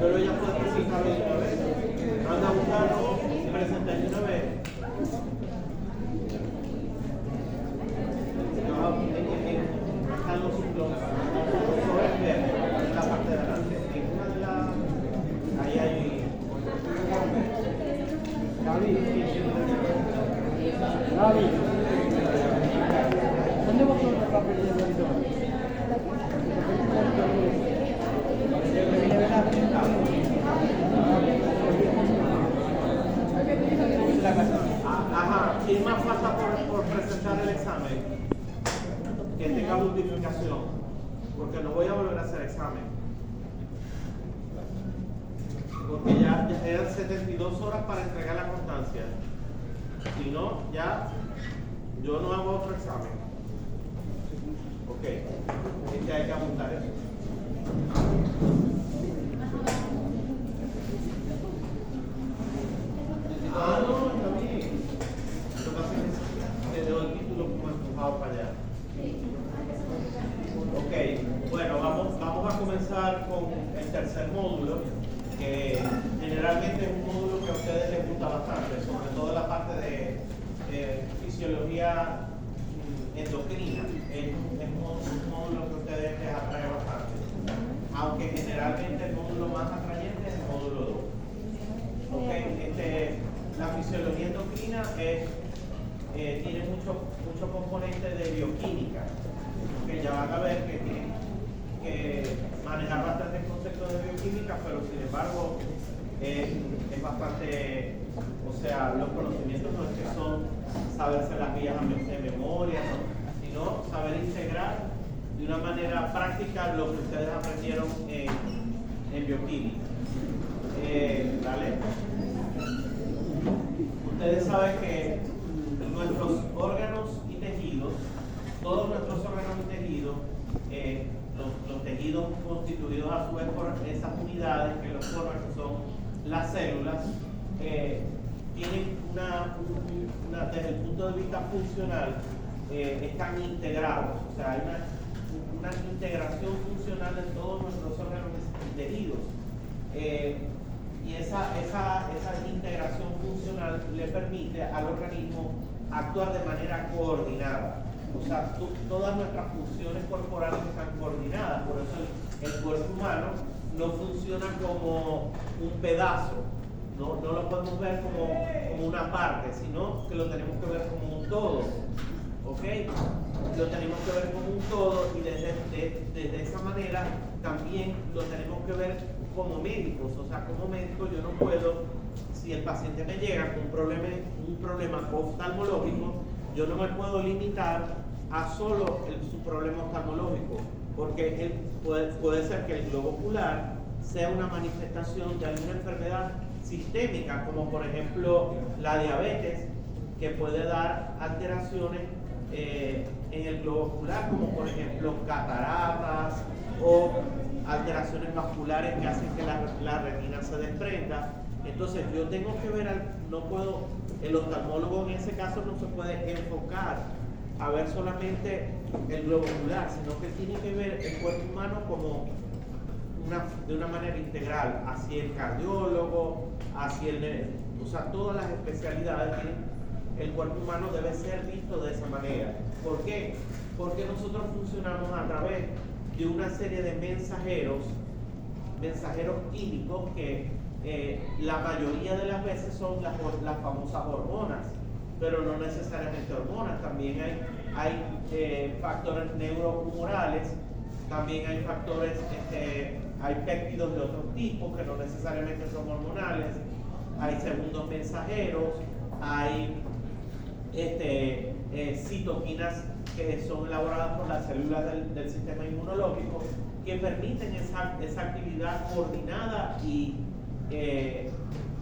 Pero ella puede presentar de una vez. Anda a buscarlo y presenta de una vez. Están los sobres verdes en la parte de adelante. En una de las. Ahí hay. Gaby. ¿Dónde vas con los papeles de monitor? Ajá, ¿quién más falta por presentar el examen? Que tenga justificación, porque no voy a volver a hacer examen. Porque ya eran 72 horas para entregar la constancia. Si no, ya yo no hago otro examen. Ok, es que hay que apuntar eso. Ah, no, está bien. Lo que pasa es que te doy el título como empujado para allá. Ok, bueno, vamos a comenzar con el tercer módulo, que generalmente es un módulo que a ustedes les gusta bastante, sobre todo la parte de fisiología endocrina. Es un módulo que a ustedes les atrae bastante, aunque generalmente el módulo más atrayente es el módulo 2. Okay, la fisiología endocrina tiene mucho componente de bioquímica, que ya van a ver que tienen que manejar bastantes conceptos de bioquímica, pero sin embargo es bastante, o sea, los conocimientos no es que son saberse las vías de memoria, ¿no? Sino saber integrar de una manera práctica lo que ustedes aprendieron en bioquímica. ¿Vale? Ustedes saben que nuestros órganos y tejidos, todos nuestros órganos y tejidos, los tejidos constituidos a su vez por esas unidades que los forman, que son las células, tienen desde el punto de vista funcional, están integrados, o sea, hay una integración funcional en todos nuestros órganos y tejidos. Y esa integración funcional le permite al organismo actuar de manera coordinada. O sea, todas nuestras funciones corporales están coordinadas. Por eso el cuerpo humano no funciona como un pedazo. No lo podemos ver como una parte, sino que lo tenemos que ver como un todo. ¿Ok? Lo tenemos que ver como un todo y desde esa manera también lo tenemos que ver como médicos. O sea, como médico yo no puedo, si el paciente me llega con un problema oftalmológico, yo no me puedo limitar a solo su problema oftalmológico, porque puede ser que el globo ocular sea una manifestación de alguna enfermedad sistémica, como por ejemplo la diabetes, que puede dar alteraciones en el globo ocular, como por ejemplo cataratas o alteraciones vasculares que hacen que la retina se desprenda. Entonces yo tengo que ver, el oftalmólogo en ese caso no se puede enfocar a ver solamente el globo ocular, sino que tiene que ver el cuerpo humano como de una manera integral, hacia el cardiólogo, o sea, todas las especialidades el cuerpo humano debe ser visto de esa manera. ¿Por qué? Porque nosotros funcionamos a través de una serie de mensajeros mensajeros químicos que la mayoría de las veces son las famosas hormonas, pero no necesariamente hormonas. También hay factores neurohumorales, también hay factores, hay péptidos de otros tipos que no necesariamente son hormonales, hay segundos mensajeros, hay citoquinas que son elaboradas por las células del sistema inmunológico, que permiten esa actividad coordinada y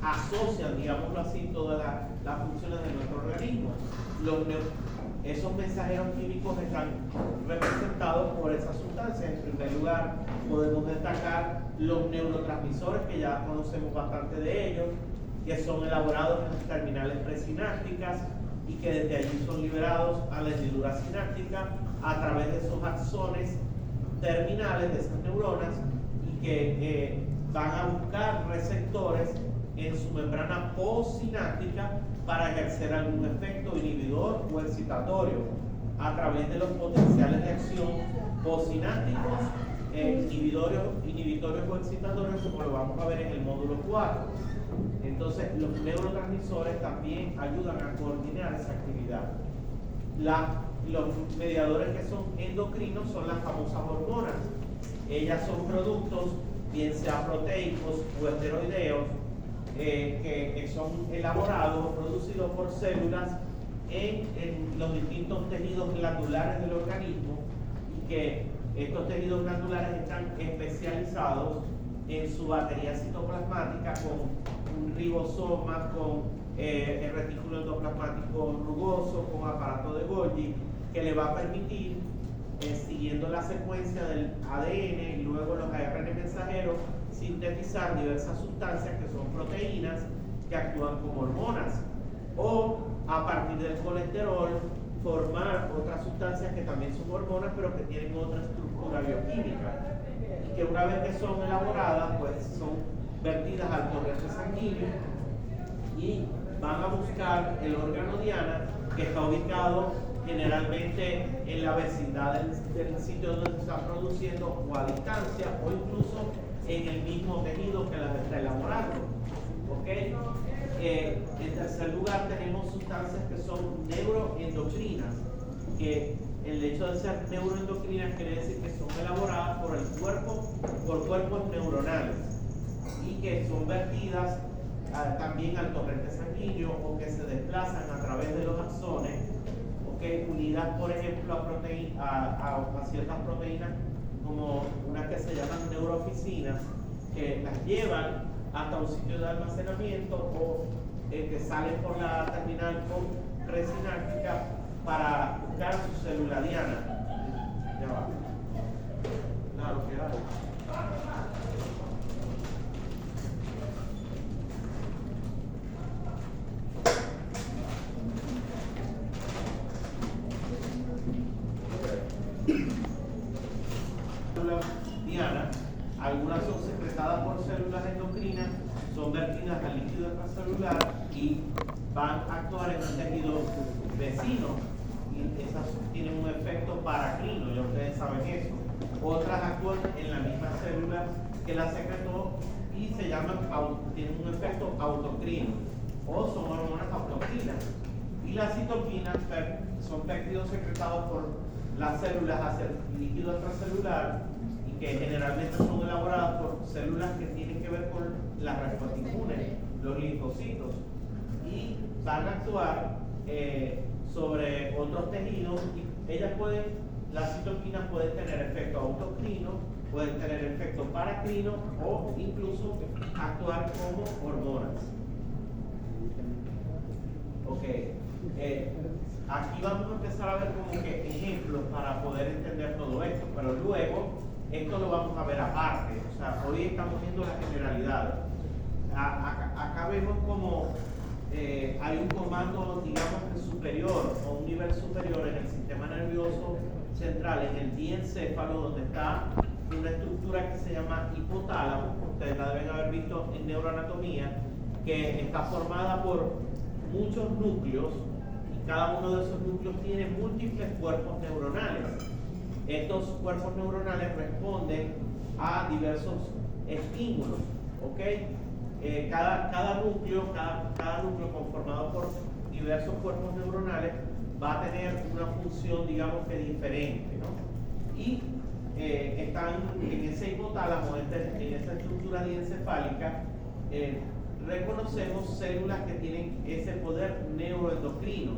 asocian, digámoslo así, todas las funciones de nuestro organismo. Esos mensajeros químicos están representados por esas sustancias. En primer lugar, podemos destacar los neurotransmisores, que ya conocemos bastante de ellos, que son elaborados en las terminales presinápticas y que desde allí son liberados a la hendidura sináptica a través de esos axones terminales de esas neuronas, y que van a buscar receptores en su membrana postsináptica para ejercer algún efecto inhibidor o excitatorio a través de los potenciales de acción postsinápticos, inhibitorios o excitatorios, como lo vamos a ver en el módulo 4. Entonces, los neurotransmisores también ayudan a coordinar esa actividad. Los mediadores que son endocrinos son las famosas hormonas. Ellas son productos, bien sea proteicos o esteroideos, que son elaborados o producidos por células en los distintos tejidos glandulares del organismo, y que estos tejidos glandulares están especializados en su batería citoplasmática con un ribosoma, con el retículo endoplasmático rugoso, con aparato de Golgi, que le va a permitir, siguiendo la secuencia del ADN y luego los ARN mensajeros, sintetizar diversas sustancias que son proteínas que actúan como hormonas, o a partir del colesterol formar otras sustancias que también son hormonas, pero que tienen otra estructura bioquímica, y que una vez que son elaboradas, pues son vertidas al torrente sanguíneo y van a buscar el órgano diana, que está ubicado generalmente en la vecindad del sitio donde se está produciendo, o a distancia, o incluso en el mismo tejido que las está elaborando. ¿Okay? En tercer lugar, tenemos sustancias que son neuroendocrinas, que el hecho de ser neuroendocrinas quiere decir que son elaboradas por el cuerpo, por cuerpos neuronales, y que son vertidas también al torrente sanguíneo, o que se desplazan a través de los axones, unidas, por ejemplo, a ciertas proteínas, como unas que se llaman neurooficinas, que las llevan hasta un sitio de almacenamiento, o que salen por la terminal presináptica para buscar su célula diana. Ya va. Claro que hay. Diana, algunas son secretadas por células endocrinas, son vertidas al líquido extracelular y van a actuar en un tejido vecino, y esas tienen un efecto paracrino, ya ustedes saben eso. Otras actúan en la misma célula que la secretó y se llaman, tienen un efecto autocrino, o son hormonas autocrinas. Y las citoquinas son péptidos secretados por las células hacia el líquido extracelular, y que generalmente son elaboradas por células que tienen que ver con las respuestas, los linfocitos, y van a actuar sobre otros tejidos, y las citoquinas pueden tener efecto autocrino, pueden tener efecto paracrino, o incluso actuar como hormonas. Aquí vamos a empezar a ver como que ejemplos para poder entender todo esto, pero luego esto lo vamos a ver aparte. O sea, hoy estamos viendo las generalidades. Acá vemos como hay un comando, digamos que superior, o un nivel superior en el sistema nervioso central, en el diencéfalo, donde está una estructura que se llama hipotálamo. Ustedes la deben haber visto en neuroanatomía, que está formada por muchos núcleos, y cada uno de esos núcleos tiene múltiples cuerpos neuronales. Estos cuerpos neuronales responden a diversos estímulos, ¿ok? Cada núcleo conformado por diversos cuerpos neuronales va a tener una función, digamos que diferente, ¿no? Y están en ese hipotálamo, en esa estructura diencefálica, reconocemos células que tienen ese poder neuroendocrino,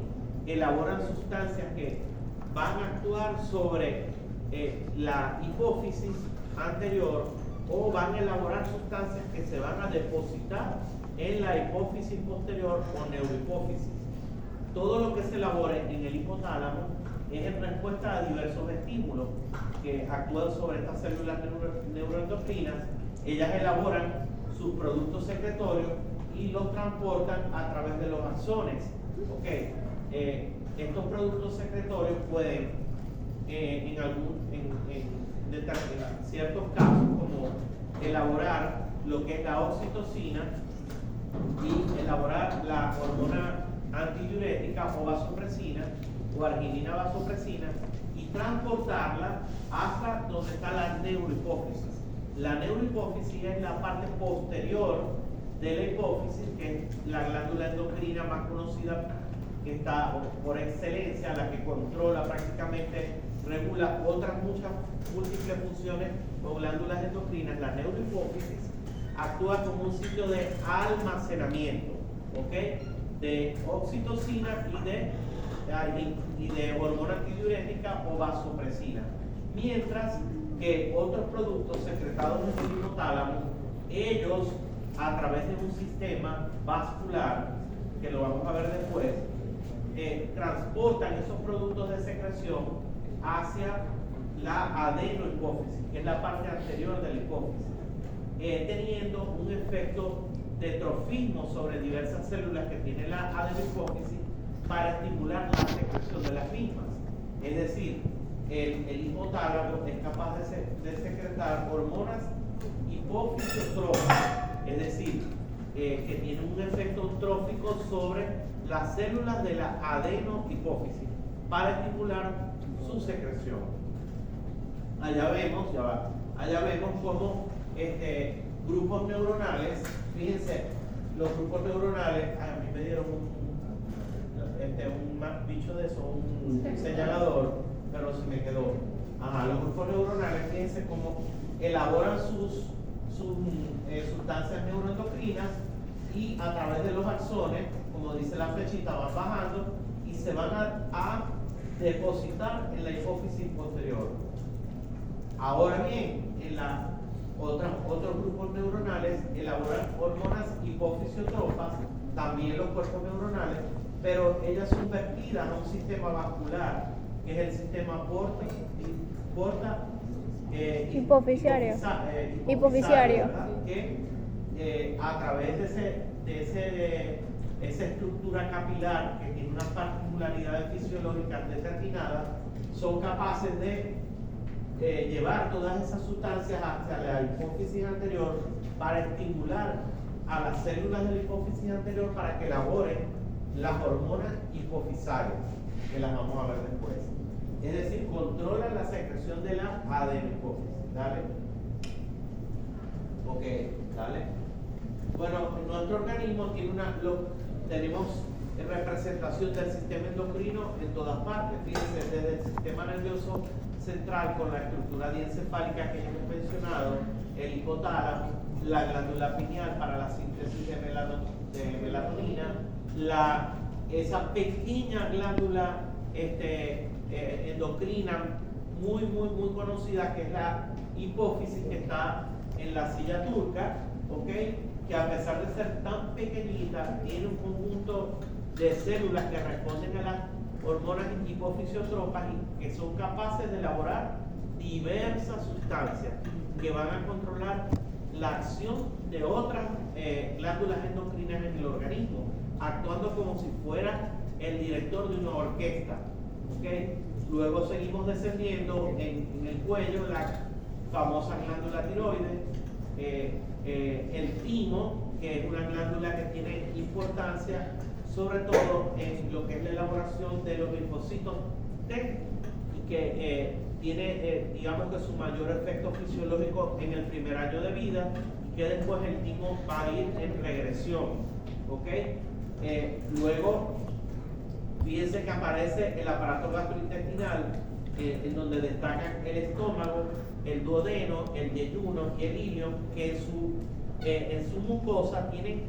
elaboran sustancias que van a actuar sobre la hipófisis anterior o van a elaborar sustancias que se van a depositar en la hipófisis posterior o neurohipófisis. Todo lo que se elabore en el hipotálamo es en respuesta a diversos estímulos que actúan sobre estas células neuroendocrinas. Ellas elaboran sus productos secretorios y los transportan a través de los axones. Okay. Estos productos secretorios pueden, en ciertos casos, como elaborar lo que es la oxitocina y elaborar la hormona antidiurética o vasopresina o arginina vasopresina y transportarla hasta donde está la neurohipófisis. La neurohipófisis es la parte posterior de la hipófisis, que es la glándula endocrina más conocida, que está por excelencia, la que controla prácticamente, regula otras múltiples funciones o glándulas endocrinas. La neurohipófisis actúa como un sitio de almacenamiento, ¿ok?, de oxitocina y de hormona antidiurética o vasopresina, mientras que otros productos secretados en el hipotálamo, ellos a través de un sistema vascular, que lo vamos a ver después, transportan esos productos de secreción hacia la adenohipófisis, que es la parte anterior de la hipófisis, teniendo un efecto de trofismo sobre diversas células que tiene la adenohipófisis para estimular la secreción de las mismas. Es decir, el hipotálamo es capaz de secretar hormonas hipofisiotróficas, es decir, que tienen un efecto trófico sobre las células de la adenohipófisis para estimular su secreción. Allá vemos cómo grupos neuronales, fíjense, los grupos neuronales, a mí me dieron un bicho de eso, un señalador, pero se me quedó. Los grupos neuronales, fíjense cómo elaboran sus sustancias neuroendocrinas y a través de los axones, como dice la flechita, van bajando y se van a depositar en la hipófisis posterior. Ahora bien, en otros grupos neuronales elaboran hormonas hipofisiotróficas, también los cuerpos neuronales, pero ellas son vertidas a un sistema vascular, que es el sistema hipofisiario, ¿verdad? Que a través de esa estructura capilar, que tiene unas particularidades fisiológicas determinadas, son capaces de llevar todas esas sustancias hacia la hipófisis anterior para estimular a las células de la hipófisis anterior para que elaboren las hormonas hipofisarias, que las vamos a ver después. Es decir, controlan la secreción de la adenohipófisis. Dale. Ok, dale. Bueno, nuestro organismo tiene tenemos representación del sistema endocrino en todas partes. Fíjense, desde el sistema nervioso central con la estructura diencefálica que ya hemos mencionado, el hipotálamo, la glándula pineal para la síntesis de melatonina, esa pequeña glándula endocrina muy conocida, que es la hipófisis, que está en la silla turca, ¿ok?, que a pesar de ser tan pequeñita, tiene un conjunto de células que responden a las hormonas hipofisiotróficas y que son capaces de elaborar diversas sustancias que van a controlar la acción de otras glándulas endocrinas en el organismo, actuando como si fuera el director de una orquesta. ¿Okay? Luego seguimos descendiendo en el cuello, la famosa glándula tiroides, el timo, que es una glándula que tiene importancia sobre todo en lo que es la elaboración de los linfocitos T, y que tiene, digamos que su mayor efecto fisiológico en el primer año de vida, y que después el timo va a ir en regresión, ¿ok? Luego, fíjense que aparece el aparato gastrointestinal, en donde destacan el estómago, el duodeno, el yeyuno y el ilion, que en su mucosa tienen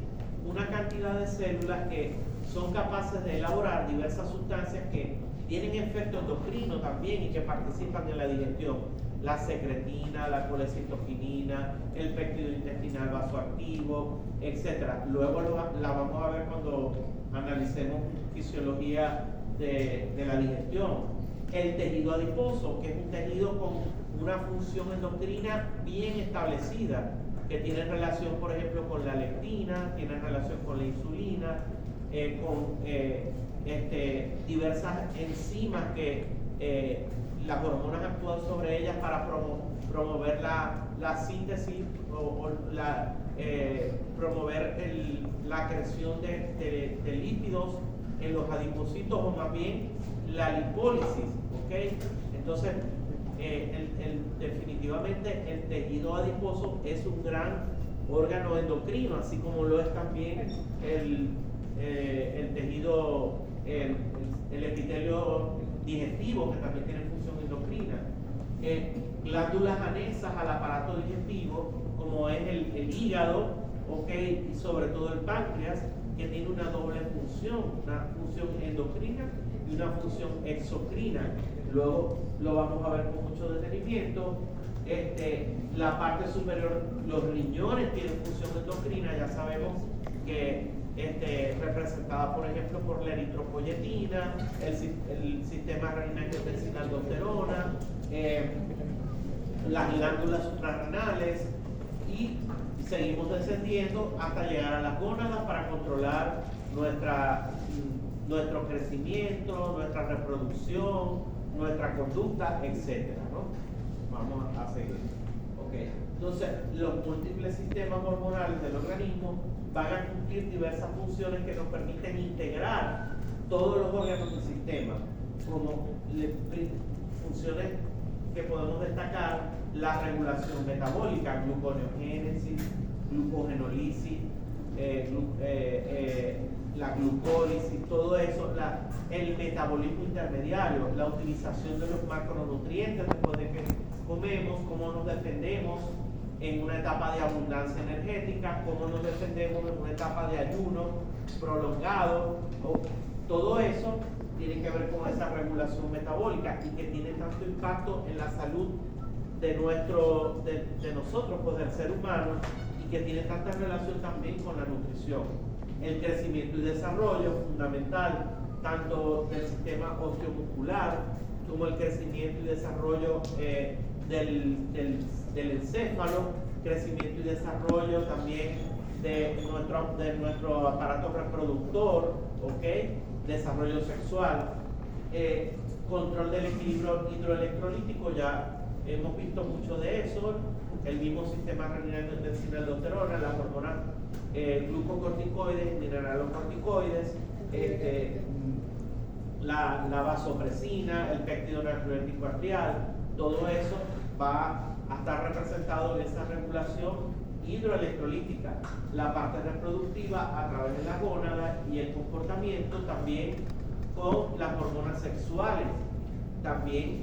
una cantidad de células que son capaces de elaborar diversas sustancias que tienen efecto endocrino también y que participan en la digestión. La secretina, la colecitoquinina, el péptido intestinal vasoactivo, etc. Luego la vamos a ver cuando analicemos fisiología de la digestión. El tejido adiposo, que es un tejido con una función endocrina bien establecida, que tiene relación, por ejemplo, con la leptina, tiene relación con la insulina, con diversas enzimas que las hormonas actúan sobre ellas para promover la síntesis promover la creación de lípidos en los adipocitos, o más bien la lipólisis, ¿ok? Entonces, definitivamente el tejido adiposo es un gran órgano endocrino, así como lo es también el tejido, el epitelio digestivo, que también tiene función endocrina. Glándulas anexas al aparato digestivo, como es el hígado, ¿okay? Y sobre todo el páncreas, que tiene una doble función, una función endocrina y una función exocrina. Luego lo vamos a ver con mucho detenimiento. La parte superior, los riñones tienen función endocrina, ya sabemos que representada por ejemplo por la eritropoyetina, el sistema renina-angiotensina-aldosterona, las glándulas suprarrenales, y seguimos descendiendo hasta llegar a las gónadas para controlar nuestro crecimiento, nuestra reproducción, nuestra conducta, etc., ¿no? Vamos a seguir. Okay. Entonces, los múltiples sistemas hormonales del organismo van a cumplir diversas funciones que nos permiten integrar todos los órganos del sistema, como funciones que podemos destacar: la regulación metabólica, gluconeogénesis, glucogenólisis, la glucólisis, todo eso, el metabolismo intermediario, la utilización de los macronutrientes después de que comemos, cómo nos defendemos en una etapa de abundancia energética, cómo nos defendemos en una etapa de ayuno prolongado, ¿no? Todo eso tiene que ver con esa regulación metabólica, y que tiene tanto impacto en la salud de nosotros, pues del ser humano, y que tiene tanta relación también con la nutrición. El crecimiento y desarrollo fundamental tanto del sistema osteomuscular como el crecimiento y desarrollo del encéfalo, crecimiento y desarrollo también de nuestro aparato reproductor, ¿okay? Desarrollo sexual, control del equilibrio hidroelectrolítico, ya hemos visto mucho de eso, el mismo sistema renina-angiotensina-aldosterona, las hormonas glucocorticoides, mineralocorticoides, la vasopresina, el péptido natriurético arterial, todo eso va a estar representado en esa regulación hidroelectrolítica. La parte reproductiva a través de la gónada, y el comportamiento también con las hormonas sexuales. También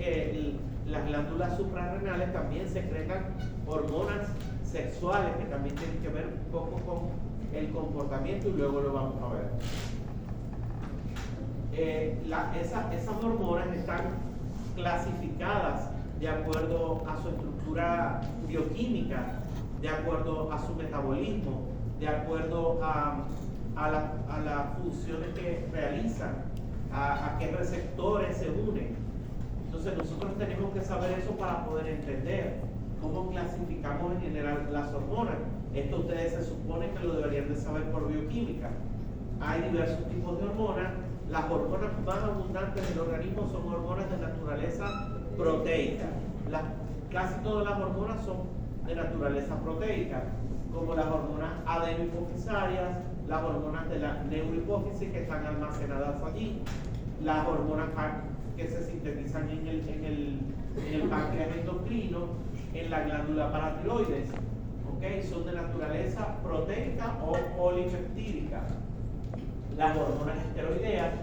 las glándulas suprarrenales también secretan hormonas sexuales que también tienen que ver un poco con el comportamiento, y luego lo vamos a ver. Esas hormonas están clasificadas de acuerdo a su estructura bioquímica, de acuerdo a su metabolismo, de acuerdo a las funciones que realizan, a qué receptores se unen. Entonces nosotros tenemos que saber eso para poder entender cómo clasificamos en general las hormonas. Esto ustedes se supone que lo deberían de saber por bioquímica. Hay diversos tipos de hormonas. Las hormonas más abundantes del organismo son hormonas de naturaleza proteica. Casi todas las hormonas son de naturaleza proteica, como las hormonas adenohipofisarias, las hormonas de la neurohipófisis que están almacenadas allí, las hormonas que se sintetizan en en el páncreas endocrino, en la glándula paratiroides. ¿Okay? Son de naturaleza proteica o polipeptídica. Las hormonas esteroideas,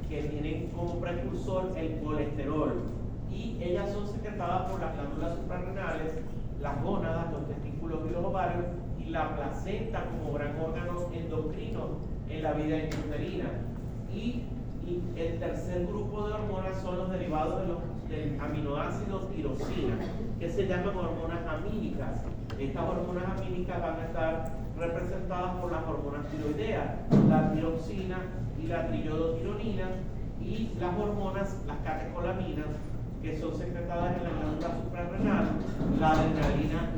que tienen como precursor el colesterol, y ellas son secretadas por las glándulas suprarrenales, las gónadas, los testículos y los ovarios, y la placenta como gran órgano endocrino en la vida intrauterina. Y el tercer grupo de hormonas son los derivados del aminoácido tirosina, que se llaman hormonas amínicas. Estas hormonas amínicas van a estar representadas por las hormonas tiroideas, la tiroxina y la triiodotironina, y las hormonas, las catecolaminas, que son secretadas en la glándula suprarrenal, la adrenalina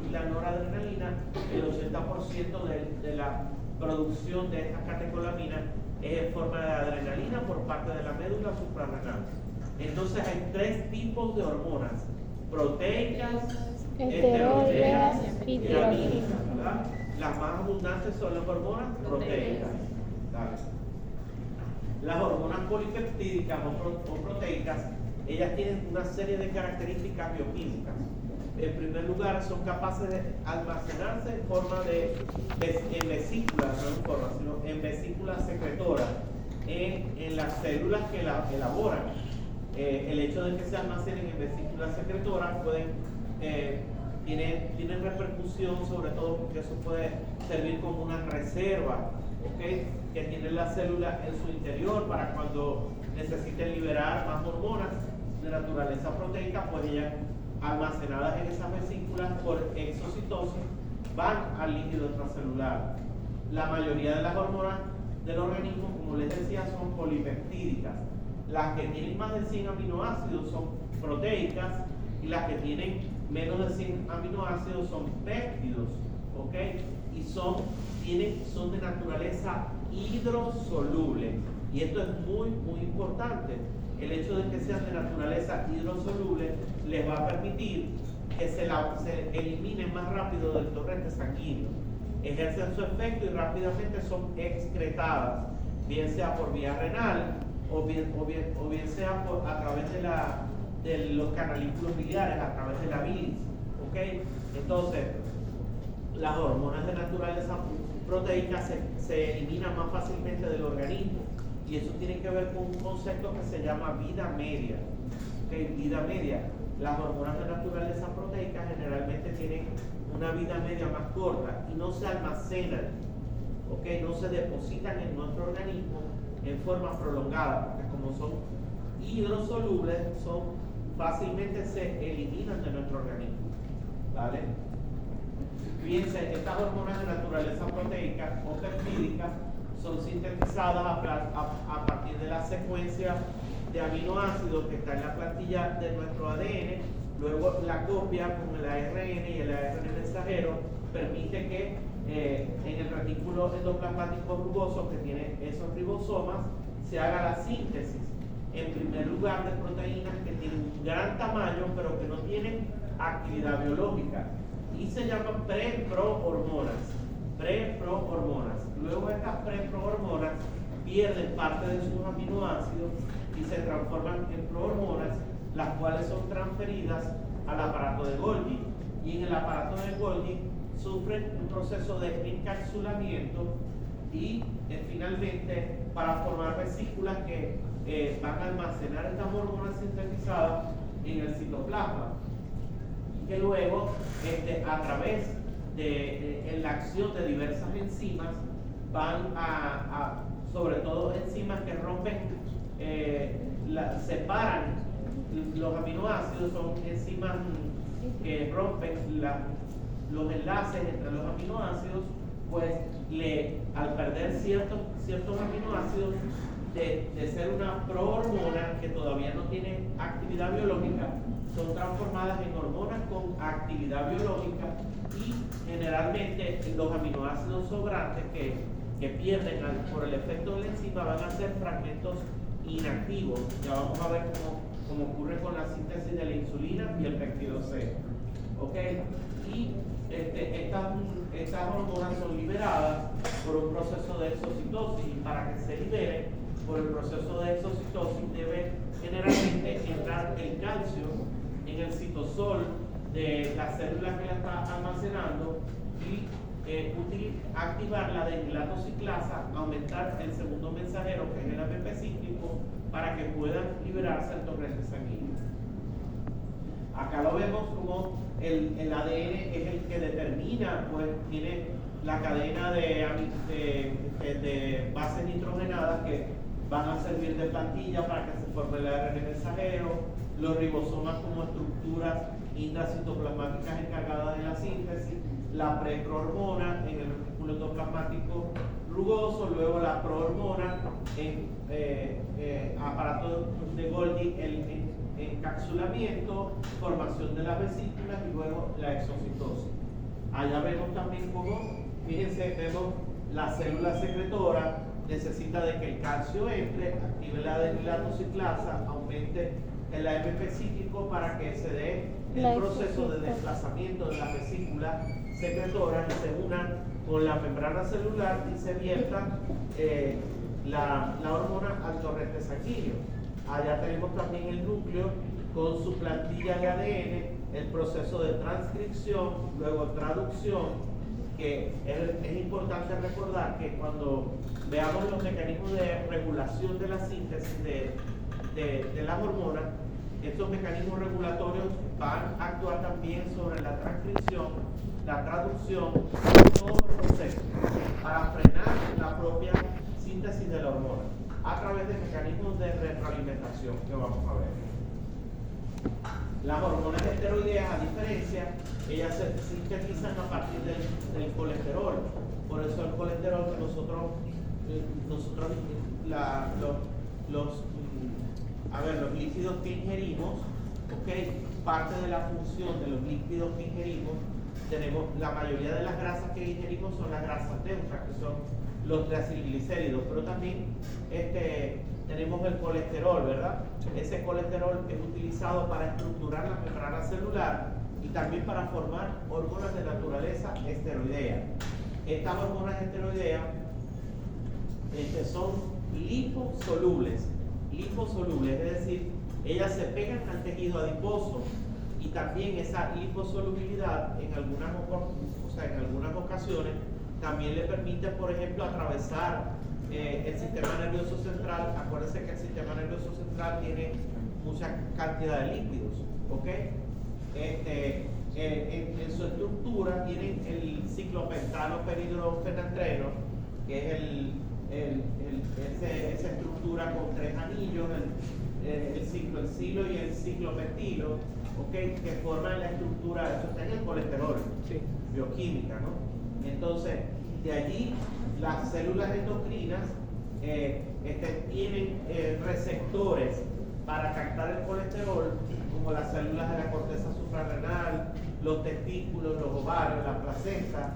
y la noradrenalina. El 80% de la producción de estas catecolaminas es en forma de adrenalina por parte de la médula suprarrenal. Entonces hay tres tipos de hormonas: proteicas, esteroideas y amínicas, ¿verdad? Las más abundantes son las hormonas proteicas. Dale. Las hormonas polipeptídicas o proteicas, ellas tienen una serie de características bioquímicas. En primer lugar, son capaces de almacenarse en forma en vesículas, no en forma, sino en vesículas secretoras, en las células que la elaboran. El hecho de que se almacenen en vesículas secretoras tiene repercusión, sobre todo porque eso puede servir como una reserva, ¿okay? Que tiene la célula en su interior para cuando necesiten liberar más hormonas de naturaleza proteica, pues ellas, almacenadas en esas vesículas por exocitosis, van al líquido extracelular. La mayoría de las hormonas del organismo, como les decía, son polipeptídicas. Las que tienen más de 100 aminoácidos son proteicas, y las que tienen menos de 100 aminoácidos son péptidos, ¿ok? Y son de naturaleza hidrosoluble. Y esto es muy, muy importante. El hecho de que sean de naturaleza hidrosoluble les va a permitir que se eliminen más rápido del torrente sanguíneo. Ejercen su efecto y rápidamente son excretadas, bien sea por vía renal o bien sea a través de los canalículos biliares, a través de la bilis. ¿Okay? Entonces, las hormonas de naturaleza proteica se eliminan más fácilmente del organismo, y eso tiene que ver con un concepto que se llama vida media. ¿Okay? Vida media. Las hormonas de naturaleza proteica generalmente tienen una vida media más corta y no se almacenan, ¿okay? No se depositan en nuestro organismo en forma prolongada, porque como son hidrosolubles, fácilmente se eliminan de nuestro organismo. ¿Vale? Fíjense, estas hormonas de naturaleza proteica o peptídica son sintetizadas a partir de la secuencia de aminoácidos que está en la plantilla de nuestro ADN. Luego la copia con el ARN, y el ARN mensajero permite que en el retículo endoplasmático rugoso, que tiene esos ribosomas, se haga la síntesis, en primer lugar, de proteínas que tienen un gran tamaño pero que no tienen actividad biológica, y se llaman preprohormonas. Luego estas preprohormonas pierden parte de sus aminoácidos y se transforman en prohormonas, las cuales son transferidas al aparato de Golgi, y en el aparato de Golgi sufren un proceso de encapsulamiento y finalmente para formar vesículas que van a almacenar estas hormonas sintetizadas en el citoplasma, y que luego a través de la acción de diversas enzimas van sobre todo enzimas que rompen, separan los aminoácidos, son enzimas que rompen los enlaces entre los aminoácidos, pues al perder ciertos aminoácidos, de ser una prohormona que todavía no tiene actividad biológica, son transformadas en hormonas con actividad biológica, y generalmente los aminoácidos sobrantes que pierden por el efecto de la enzima van a ser fragmentos inactivos. Ya vamos a ver cómo ocurre con la síntesis de la insulina y el péptido C. ¿Okay? Y estas hormonas son liberadas por un proceso de exocitosis, y para que se liberen por el proceso de exocitosis debe generalmente entrar el calcio en el citosol de la célula que la está almacenando y activar la deshilatociclasa, aumentar el segundo mensajero que es el AMP cíclico para que puedan liberarse el torrente sanguíneo. Acá lo vemos como el ADN es el que determina, pues tiene la cadena de bases nitrogenadas que van a servir de plantilla para que se forme el ARN mensajero, los ribosomas como estructuras intracitoplasmáticas encargadas de la síntesis, la preprohormona en el retículo endoplasmático rugoso, luego la prohormona en aparato de Golgi, el encapsulamiento, formación de las vesículas y luego la exocitosis. Allá vemos también cómo, fíjense, vemos la célula secretora necesita de que el calcio entre, active la deshilatociclasa, aumente el AMP cíclico para que se dé el proceso de desplazamiento de las vesículas secretoras y se unan con la membrana celular y se vierta la hormona al torrente sanguíneo. Allá tenemos también el núcleo con su plantilla de ADN, el proceso de transcripción, luego traducción, que es importante recordar que cuando veamos los mecanismos de regulación de la síntesis de las hormonas, estos mecanismos regulatorios van a actuar también sobre la transcripción, la traducción, todos los procesos para frenar la propia síntesis de la hormona a través de mecanismos de retroalimentación que vamos a ver. Las hormonas esteroideas, a diferencia, ellas se sintetizan a partir del colesterol. Por eso el colesterol que nosotros los líquidos que ingerimos, ¿okay? Parte de la función de los líquidos que ingerimos, tenemos la mayoría de las grasas que ingerimos son las grasas neutras, que son los triacilglicéridos, pero también tenemos el colesterol, ¿verdad? Ese colesterol es utilizado para estructurar la membrana celular y también para formar hormonas de naturaleza esteroidea. Estas hormonas esteroideas son liposolubles, es decir, ellas se pegan al tejido adiposo y también esa liposolubilidad en algunas ocasiones también le permite, por ejemplo, atravesar el sistema nervioso central. Acuérdense que el sistema nervioso central tiene mucha cantidad de lípidos, ¿ok? En su estructura tienen el ciclopentano peridrofenatreno, que es esa estructura con 3 anillos, el cicloxilo y el ciclopentilo, ¿ok? Que forman la estructura, eso está en el colesterol, sí, bioquímica, ¿no? Entonces, de allí las células endocrinas tienen receptores para captar el colesterol, como las células de la corteza suprarrenal, los testículos, los ovarios, la placenta,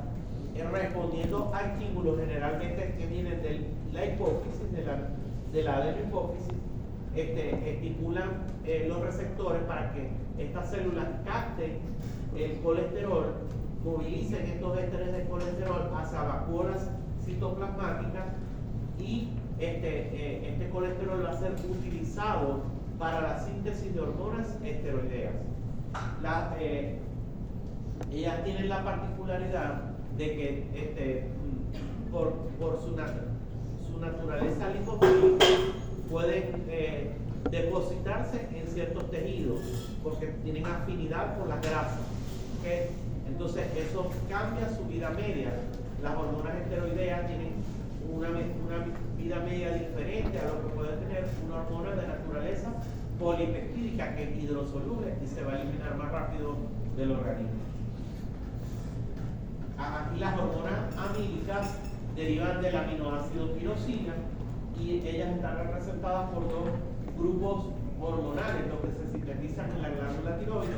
respondiendo a estímulos generalmente que vienen de la hipófisis, de la adenohipófisis, estimulan los receptores para que estas células capten el colesterol, movilicen estos ésteres de colesterol hacia vacuolas citoplasmáticas y este colesterol va a ser utilizado para la síntesis de hormonas esteroideas. Ellas tienen la particularidad de que por su naturaleza lipofílica pueden depositarse en ciertos tejidos porque tienen afinidad por las grasas, ¿okay? Entonces eso cambia su vida media. Las hormonas esteroideas tienen una vida media diferente a lo que puede tener una hormona de naturaleza polipeptídica, que es hidrosoluble y se va a eliminar más rápido del organismo. Aquí las hormonas amílicas derivan del aminoácido tirosina y ellas están representadas por 2 grupos hormonales, los que se sintetizan en la glándula tiroides,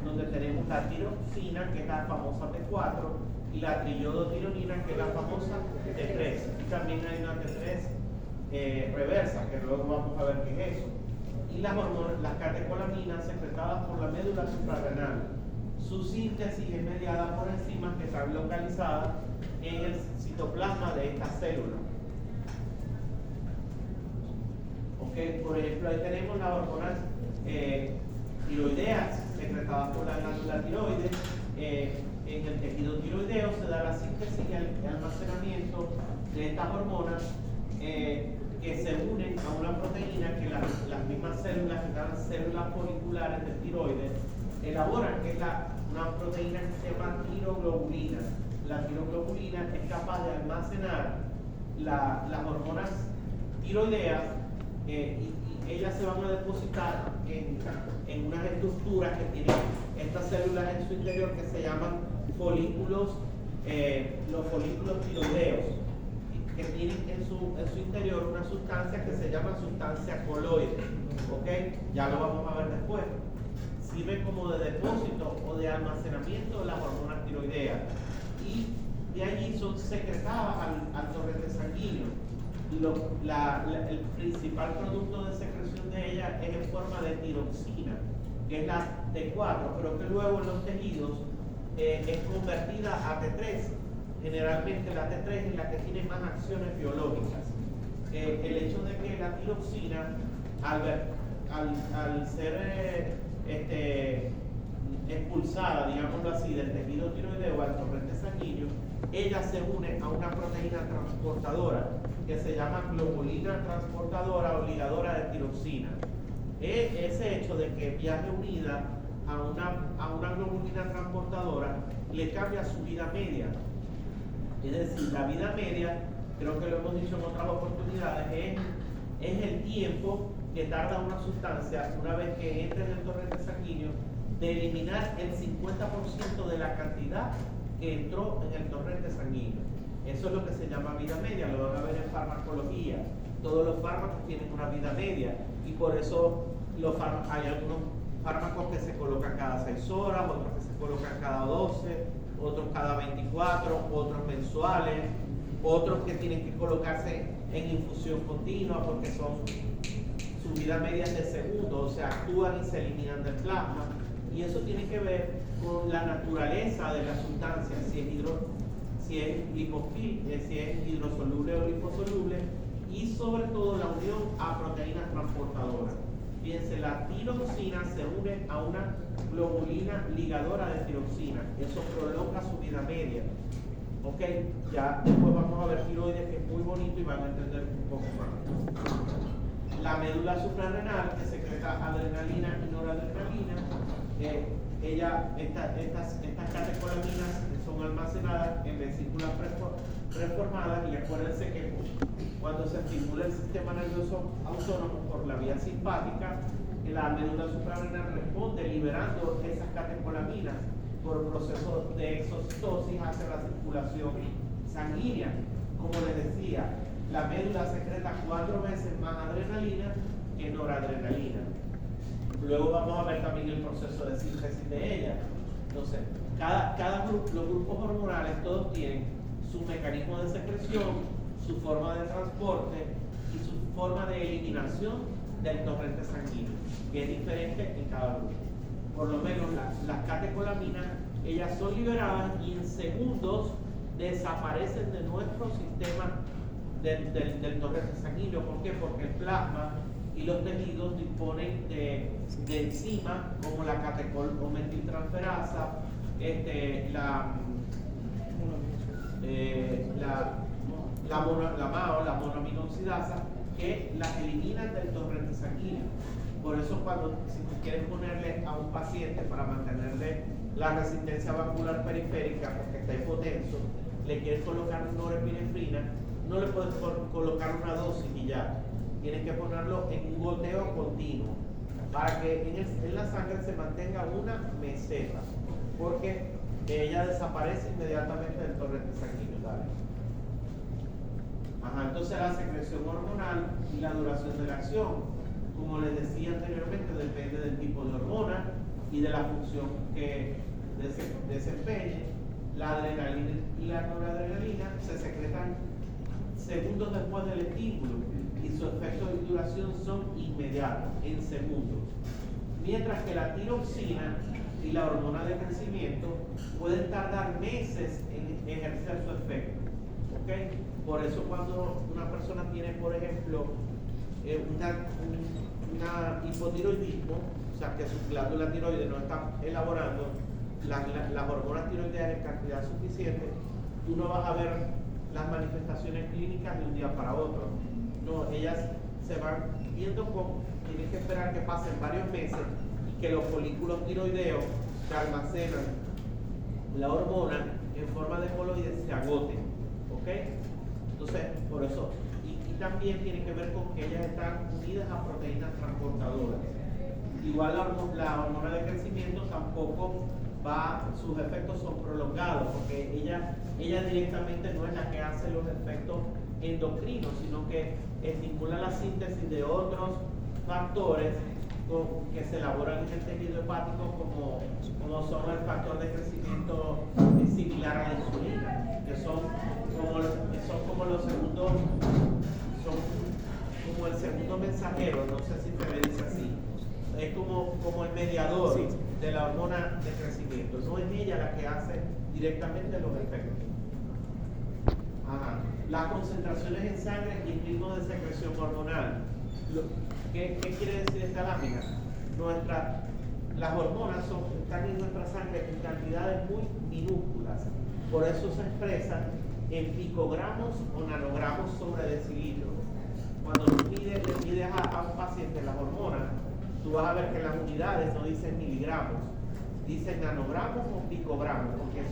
donde tenemos la tirosina, que es la famosa T4, y la triiodotironina, que es la famosa T3. Y también hay una T3 reversa, que luego vamos a ver qué es eso. Y las hormonas, las catecolaminas secretadas por la médula suprarrenal. Su síntesis es mediada por enzimas que están localizadas en el citoplasma de esta célula. Okay, por ejemplo, ahí tenemos las hormonas tiroideas secretadas por la glándula tiroides. En el tejido tiroideo se da la síntesis y el almacenamiento de estas hormonas que se unen a una proteína que las mismas células, que están células foliculares del tiroides, elaboran, que es una proteína que se llama tiroglobulina. La tiroglobulina es capaz de almacenar las hormonas tiroideas y ellas se van a depositar en unas estructuras que tienen estas células en su interior que se llaman folículos, los folículos tiroideos, que tienen en su interior una sustancia que se llama sustancia coloide. ¿Ok? Ya lo vamos a ver después. Sirve como de depósito o de almacenamiento de las hormonas tiroideas. Y de allí son secretadas al torrente sanguíneo. El principal producto de secreción de ella es en forma de tiroxina, que es la T4, pero que luego en los tejidos es convertida a T3. Generalmente la T3 es la que tiene más acciones biológicas. El hecho de que la tiroxina, al ser expulsada, digámoslo así, del tejido tiroideo al torrente sanguíneo, ella se une a una proteína transportadora que se llama globulina transportadora o ligadora de tiroxina. Ese hecho de que viaje unida a una globulina transportadora le cambia su vida media. Es decir, la vida media, creo que lo hemos dicho en otras oportunidades, es el tiempo que tarda una sustancia, una vez que entra en el torrente sanguíneo, de eliminar el 50% de la cantidad que entró en el torrente sanguíneo. Eso es lo que se llama vida media, lo van a ver en farmacología. Todos los fármacos tienen una vida media y por eso hay algunos fármacos que se colocan cada 6 horas, otros que se colocan cada 12, otros cada 24, otros mensuales, otros que tienen que colocarse en infusión continua porque su vida media es de segundos, o sea, actúan y se eliminan del plasma. Y eso tiene que ver con la naturaleza de la sustancia, si es hidrosoluble o liposoluble, y sobre todo la unión a proteínas transportadoras. Fíjense, la tiroxina se une a una globulina ligadora de tiroxina. Eso prolonga su vida media. Ok, ya después vamos a ver tiroides, que es muy bonito y van a entender un poco más. La médula suprarrenal, que secreta adrenalina y noradrenalina, estas catecolaminas son almacenadas en vesículas preformadas, y acuérdense que cuando se estimula el sistema nervioso autónomo por la vía simpática, la médula suprarrenal responde liberando esas catecolaminas por proceso de exocitosis hacia la circulación sanguínea. Como les decía, la médula secreta 4 veces más adrenalina que noradrenalina. Luego vamos a ver también el proceso de síntesis de ella. Entonces, los grupos hormonales todos tienen su mecanismo de secreción, su forma de transporte y su forma de eliminación del torrente sanguíneo, que es diferente en cada grupo. Por lo menos las catecolaminas, ellas son liberadas y en segundos desaparecen de nuestro sistema del torrente sanguíneo. ¿Por qué? Porque el plasma y los tejidos disponen de enzimas como la catecolmetiltransferasa, la MAO, la monoaminoxidasa, que las eliminan del torrente sanguíneo. Por eso si tú quieres ponerle a un paciente para mantenerle la resistencia vascular periférica porque está hipotenso, le quieres colocar norepinefrina, no le puedes colocar una dosis y ya. Tienes que ponerlo en un goteo continuo para que en la sangre se mantenga una meseta, porque ella desaparece inmediatamente del torrente sanguíneo. ¿Vale? Entonces la secreción hormonal y la duración de la acción, como les decía anteriormente, depende del tipo de hormona y de la función que desempeñe. La adrenalina y la noradrenalina se secretan segundos después del estímulo y su efecto y duración son inmediatos, en segundos. Mientras que la tiroxina y la hormona de crecimiento pueden tardar meses en ejercer su efecto. ¿Okay? Por eso cuando una persona tiene, por ejemplo, hipotiroidismo, o sea, que su glándula tiroides no está elaborando las hormonas tiroideas en cantidad suficiente, tú no vas a ver las manifestaciones clínicas de un día para otro. No, ellas se van viendo tienes que esperar que pasen varios meses y que los folículos tiroideos que almacenan la hormona en forma de coloides se agoten, ¿ok? Entonces, por eso, y también tiene que ver con que ellas están unidas a proteínas transportadoras. Igual la hormona de crecimiento tampoco sus efectos son prolongados, porque ella directamente no es la que hace los efectos endocrinos, sino que estimula la síntesis de otros factores que se elaboran en el tejido hepático, como son el factor de crecimiento similar a la insulina, que son como los segundos, son como el segundo mensajero, no sé si se le dice así, es como el mediador de la hormona de crecimiento, no es ella la que hace directamente los efectos. Las concentraciones en sangre y ritmo de secreción hormonal. ¿Qué quiere decir esta lámina? Las hormonas están en nuestra sangre en cantidades muy minúsculas, por eso se expresan en picogramos o nanogramos sobre decilitro. Cuando tú le pides a un paciente las hormonas, tú vas a ver que las unidades no dicen miligramos, dicen nanogramos o picogramos, porque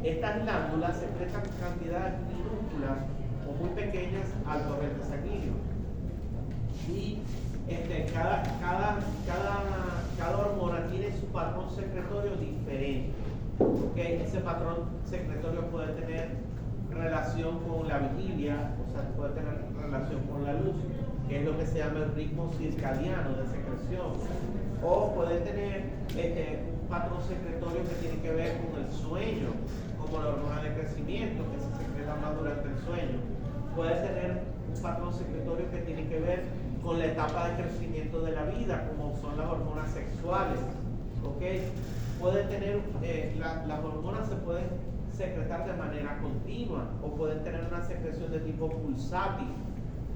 estas glándulas secretan cantidades minúsculas o muy pequeñas al torrente sanguíneo. Y cada hormona tiene su patrón secretorio diferente. ¿Okay? Ese patrón secretorio puede tener relación con la vigilia, o sea, puede tener relación con la luz, que es lo que se llama el ritmo circadiano de secreción, o puede tener un patrón secretorio que tiene que ver con el sueño, como la hormona de crecimiento, que se secreta más durante el sueño. Puede tener un patrón secretorio que tiene que ver con la etapa de crecimiento de la vida, como son las hormonas sexuales, ¿okay? Puede tener, las hormonas se pueden secretar de manera continua, o pueden tener una secreción de tipo pulsátil,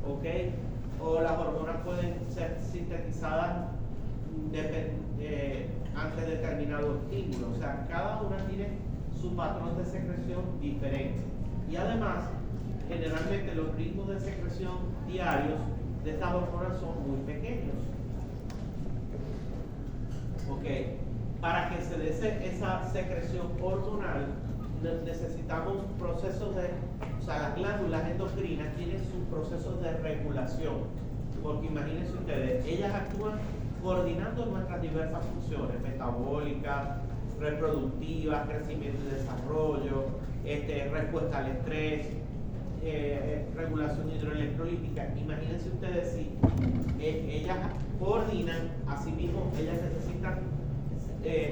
¿okay? O las hormonas pueden ser sintetizadas ante determinado estímulo, o sea, cada una tiene su patrón de secreción diferente. Y además, generalmente los ritmos de secreción diarios de estas hormonas son muy pequeños. Okay. Para que se dé esa secreción hormonal, necesitamos procesos o sea, las glándulas endocrinas tienen sus procesos de regulación, porque imagínense ustedes, ellas actúan coordinando nuestras diversas funciones metabólicas, reproductivas, crecimiento y desarrollo, respuesta al estrés, regulación hidroelectrolítica. Imagínense ustedes si ellas coordinan, asimismo ellas necesitan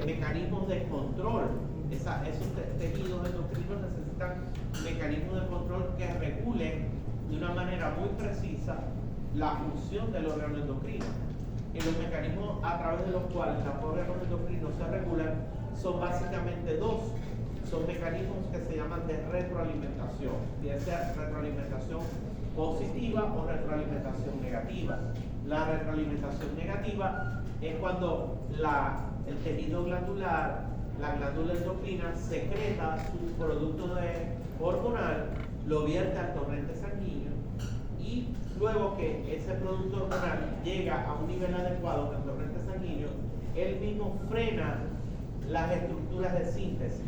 mecanismos de control. Esos tejidos endocrinos necesitan mecanismos de control que regulen de una manera muy precisa la función del órgano endocrino. Y los mecanismos a través de los cuales los órganos endocrinos se regulan son básicamente dos. Son mecanismos que se llaman de retroalimentación, ya sea retroalimentación positiva o retroalimentación negativa. La retroalimentación negativa es cuando el tejido glandular, la glándula endocrina, secreta su producto hormonal, lo vierte al torrente sanguíneo, y luego que ese producto hormonal llega a un nivel adecuado del torrente sanguíneo, él mismo frena las estructuras de síntesis.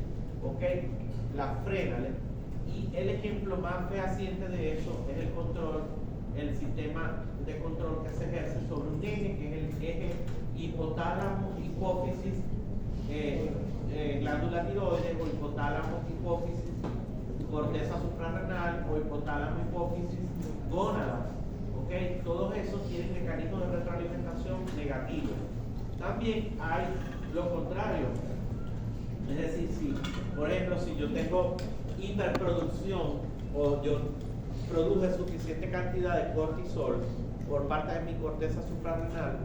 ¿Ok? La frena. Y el ejemplo más fehaciente de eso es el sistema de control que se ejerce sobre un eje, que es el eje hipotálamo, hipófisis, glándula tiroides, o hipotálamo, hipófisis, corteza suprarrenal, o hipotálamo, hipófisis, gónadas. ¿Ok? Todos esos tienen mecanismos de retroalimentación negativos. También hay lo contrario. Es decir, por ejemplo, si yo tengo hiperproducción o yo produje suficiente cantidad de cortisol por parte de mi corteza suprarrenal,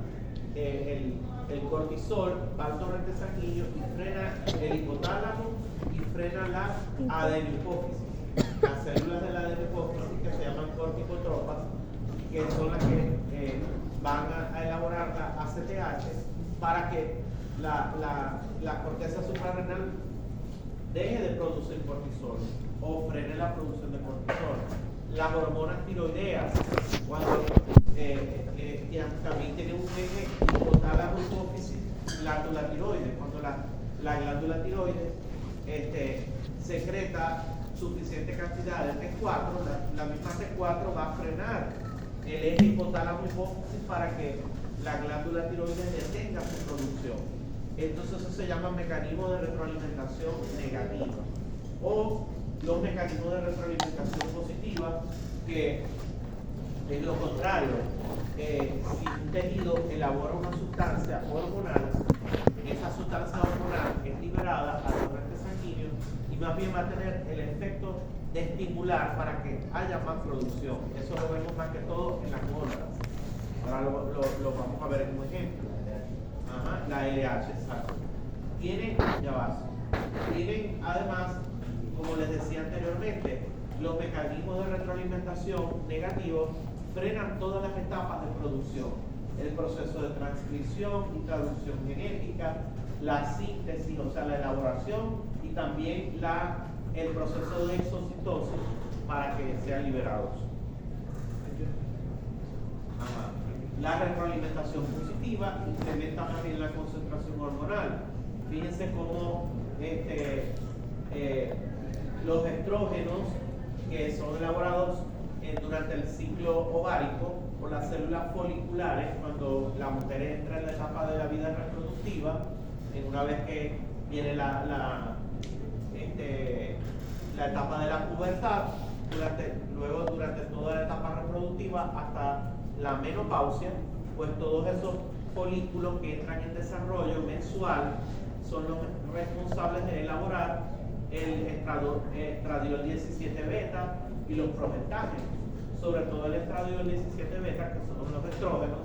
el cortisol va al torrente sanguíneo y frena el hipotálamo y frena la adenopófisis. Las células de la adenopófisis, que se llaman corticotropas, que son las que van a elaborar la ACTH para que la corteza suprarrenal deje de producir cortisol o frene la producción de cortisol. Las hormonas tiroideas, cuando también tienen un eje hipotálamo hipófisis glándula tiroides, cuando la glándula tiroides secreta suficiente cantidad de T4, la misma T4 va a frenar el eje hipotálamo hipófisis para que la glándula tiroides detenga su producción. Entonces eso se llama mecanismo de retroalimentación negativa. O los mecanismos de retroalimentación positiva, que es lo contrario. Si un tejido elabora una sustancia hormonal, esa sustancia hormonal es liberada a torrente sanguíneo y más bien va a tener el efecto de estimular para que haya más producción. Eso lo vemos más que todo en las gónadas. Ahora lo vamos a ver como ejemplo. Ajá, la LH, exacto. Tienen además, como les decía anteriormente, los mecanismos de retroalimentación negativos frenan todas las etapas de producción. El proceso de transcripción y traducción genética, la síntesis, o sea, la elaboración, y también el proceso de exocitosis para que sean liberados. Ajá. La retroalimentación positiva incrementa más bien la concentración hormonal. Fíjense cómo los estrógenos que son elaborados durante el ciclo ovárico por las células foliculares, cuando la mujer entra en la etapa de la vida reproductiva, una vez que viene la etapa de la pubertad, durante toda la etapa reproductiva hasta la menopausia, pues todos esos folículos que entran en desarrollo mensual son los responsables de elaborar el estradiol 17 beta y los progestágenos. Sobre todo el estradiol 17 beta, que son los estrógenos,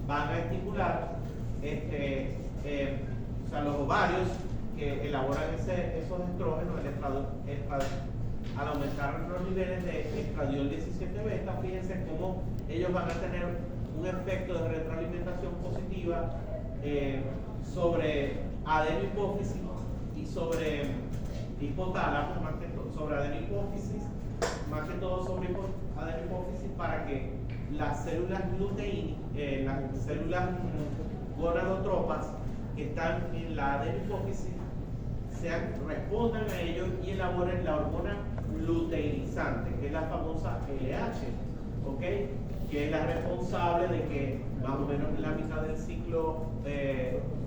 van a estimular los ovarios que elaboran esos estrógenos, al aumentar los niveles de estradiol 17 beta. Fíjense cómo ellos van a tener un efecto de retroalimentación positiva sobre adenohipófisis y sobre hipotálamo, sobre adenohipófisis, más que todo sobre adenohipófisis, para que las células las células gonadotropas que están en la adenohipófisis respondan a ellos y elaboren la hormona luteinizante, que es la famosa LH, ¿ok? Que es la responsable de que más o menos en la mitad del ciclo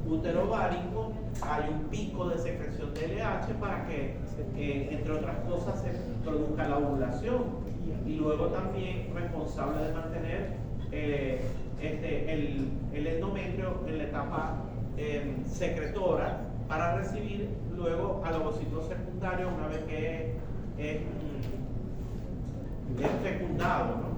útero-ovárico hay un pico de secreción de LH para que, entre otras cosas, se produzca la ovulación, y luego también responsable de mantener el endometrio en la etapa secretora para recibir luego al ovocito secundario una vez que es fecundado, ¿no?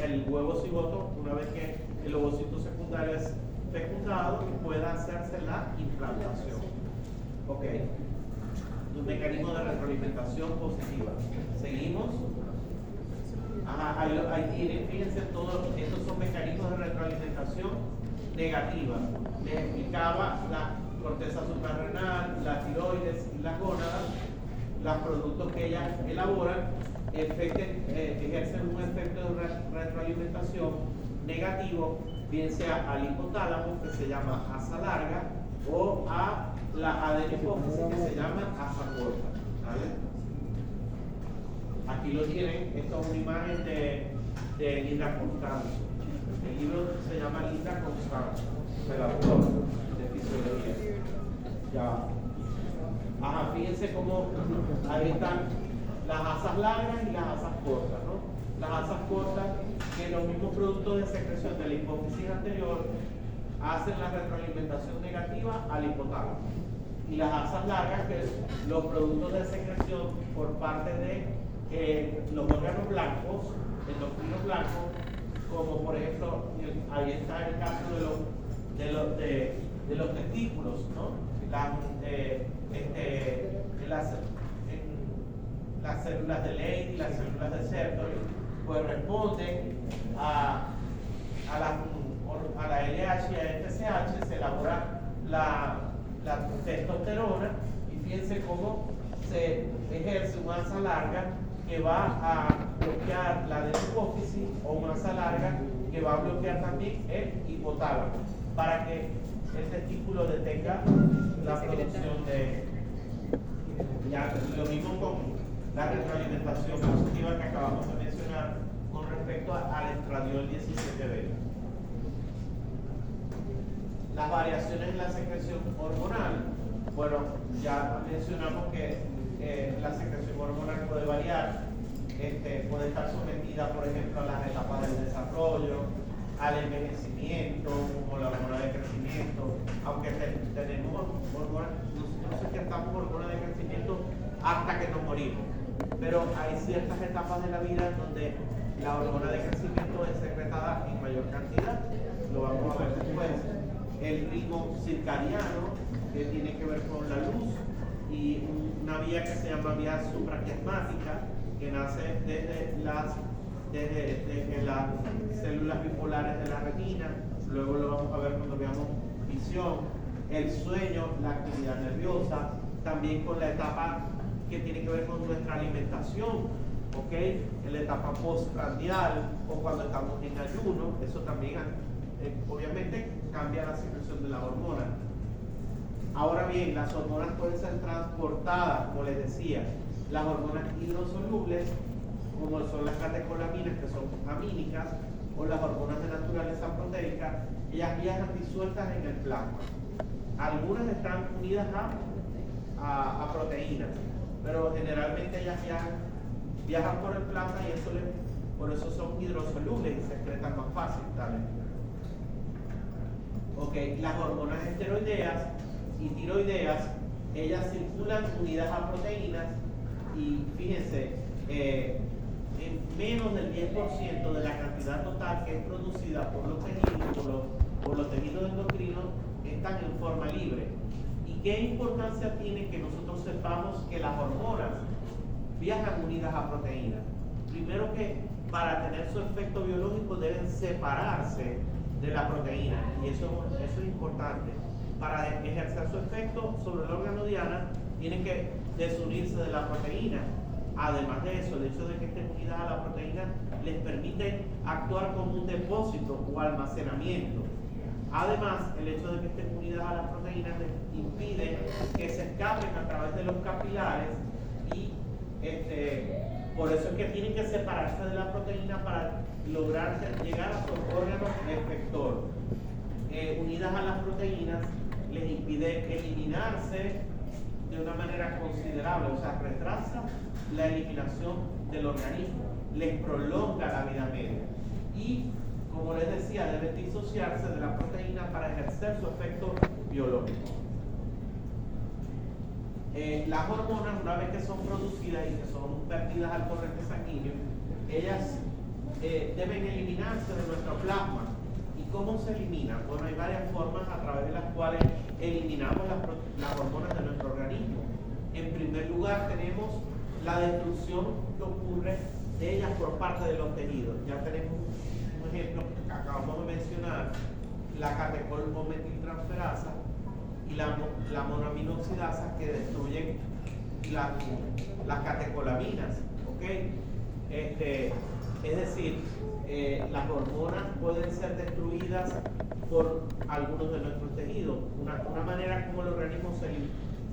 El huevo cigoto, una vez que el ovocito secundario es fecundado, y pueda hacerse la implantación. Ok. Un mecanismo de retroalimentación positiva. Seguimos. Ajá, ahí tienen, fíjense, todos estos son mecanismos de retroalimentación negativa. Les explicaba la corteza suprarrenal, la tiroides y las gónadas, los productos que ellas elaboran ejercen un efecto de retroalimentación negativo, bien sea al hipotálamo, que se llama asa larga, o a la adenohipófisis, que se llama asa corta. ¿Vale? Aquí lo tienen. Esto es una imagen de Linda Constanzo. El libro se llama Linda Constanzo, el autor de fisiología. Ya. Ajá, fíjense cómo ahí están las asas largas y las asas cortas, ¿no? Las asas cortas, que los mismos productos de secreción de la hipófisis anterior hacen la retroalimentación negativa al hipotálamo. Y las asas largas, que son los productos de secreción por parte de los órganos blancos, endocrinos blancos, como por ejemplo, ahí está el caso de los testículos, ¿no? Las células de Leydig, las células de Sertoli, pues responden a la LH y a FSH, se elabora la testosterona y fíjense cómo se ejerce una masa larga que va a bloquear la adenohipófisis o masa larga que va a bloquear también el hipotálamo para que el testículo detenga la producción de ya, lo mismo con la retroalimentación positiva que acabamos de mencionar con respecto al estradiol 17-beta. Las variaciones en la secreción hormonal, bueno, ya mencionamos que la secreción hormonal puede variar, puede estar sometida, por ejemplo, a las etapas del desarrollo, al envejecimiento, como la hormona de crecimiento, aunque tenemos hormonas, nosotros estamos hormonas de crecimiento hasta que nos morimos, pero hay ciertas etapas de la vida donde la hormona de crecimiento es secretada en mayor cantidad, lo vamos a ver después. El ritmo circadiano, que tiene que ver con la luz, y una vía que se llama vía supraquiasmática, que nace desde las células bipolares de la retina, luego lo vamos a ver cuando veamos visión, el sueño, la actividad nerviosa, también con la etapa que tiene que ver con nuestra alimentación, ¿ok? En la etapa postprandial o cuando estamos en ayuno, eso también obviamente cambia la secreción de la hormona. Ahora bien, las hormonas pueden ser transportadas, como les decía, las hormonas hidrosolubles, como son las catecolaminas, que son amínicas, o las hormonas de naturaleza proteica, ellas viajan disueltas en el plasma. Algunas están unidas a proteínas, pero generalmente ellas viajan por el plasma y por eso son hidrosolubles y se excretan más fácil, ¿vale? Ok, las hormonas esteroideas y tiroideas, ellas circulan unidas a proteínas y fíjense, en menos del 10% de la cantidad total que es producida por los tejidos, por los tejidos endocrinos, están en forma libre. ¿Y qué importancia tiene que nosotros sepamos que las hormonas viajan unidas a proteínas? Primero que para tener su efecto biológico deben separarse de la proteína, y eso es importante. Para ejercer su efecto sobre el órgano diana, tienen que desunirse de la proteína. Además de eso, el hecho de que estén unidas a la proteína les permite actuar como un depósito o almacenamiento. Además, el hecho de que estén unidas a las proteínas les impide que se escapen a través de los capilares y por eso es que tienen que separarse de la proteína para lograr llegar a su órgano efector. Unidas a las proteínas les impide eliminarse de una manera considerable, o sea, retrasa la eliminación del organismo, les prolonga la vida media y, como les decía, deben disociarse de la proteína para ejercer su efecto biológico. Las hormonas, una vez que son producidas y que son vertidas al torrente sanguíneo, ellas deben eliminarse de nuestro plasma. ¿Y cómo se eliminan? Bueno, hay varias formas a través de las cuales eliminamos las hormonas de nuestro organismo. En primer lugar, tenemos la destrucción que ocurre de ellas por parte de los tejidos. Ya tenemos un ejemplo que acabamos de mencionar, la catecol-O-metiltransferasa y la monoaminoxidasa, que destruyen las catecolaminas, ¿ok? Es decir, las hormonas pueden ser destruidas por algunos de nuestros tejidos, una manera como el organismo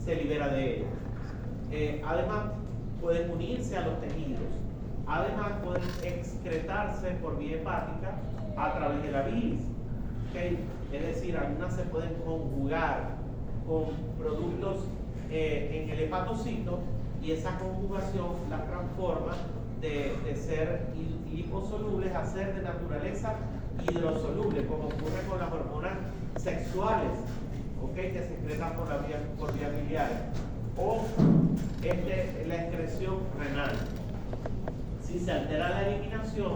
se libera de ellos. Además, pueden unirse a los tejidos. Además, pueden excretarse por vía hepática a través de la bilis. ¿Okay? Es decir, algunas se pueden conjugar con productos en el hepatocito y esa conjugación las transforma de ser liposolubles a ser de naturaleza hidrosoluble, como ocurre con las hormonas sexuales, ¿okay? Que se excretan por vía biliar, o la excreción renal. Si se altera la eliminación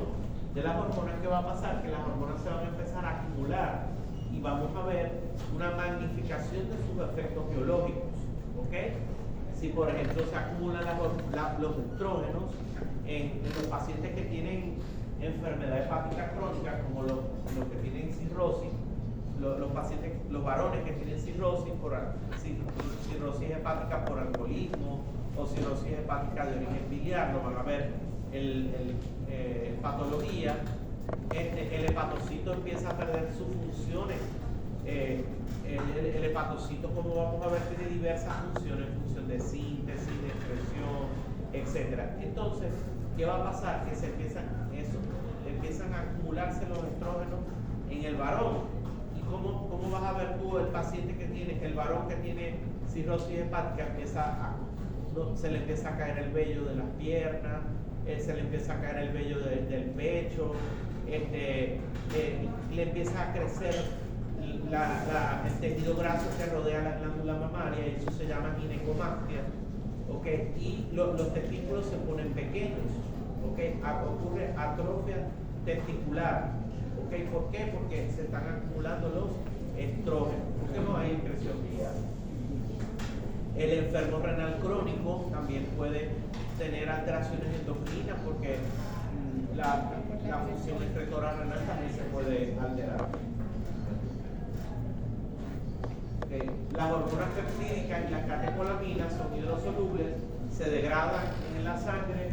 de las hormonas, ¿qué va a pasar? Que las hormonas se van a empezar a acumular y vamos a ver una magnificación de sus efectos biológicos, ¿ok? si por ejemplo se acumulan los estrógenos en los pacientes que tienen enfermedad hepática crónica, como los que tienen cirrosis, los varones que tienen cirrosis cirrosis hepática por alcoholismo o cirrosis hepática de origen biliar, lo van a ver en patología. El hepatocito empieza a perder sus funciones. El hepatocito, como vamos a ver, tiene diversas funciones, función de síntesis, de expresión, etc. Entonces, ¿qué va a pasar? Que empiezan a acumularse los estrógenos en el varón. ¿Y cómo vas a ver tú el paciente que tiene, el varón que tiene cirrosis hepática, se le empieza a caer el vello de las piernas, se le empieza a caer el vello del pecho, le empieza a crecer el tejido graso que rodea la glándula mamaria, y eso se llama ginecomastia, ¿okay? Y los testículos se ponen pequeños, ¿okay? Ocurre atrofia testicular, ¿okay? ¿Por qué? Porque se están acumulando los estrógenos, porque no hay excreción biliar. El enfermo renal crónico también puede tener alteraciones endocrinas porque la función excretora renal también se puede alterar. Las hormonas peptídicas y las catecolaminas son hidrosolubles, se degradan en la sangre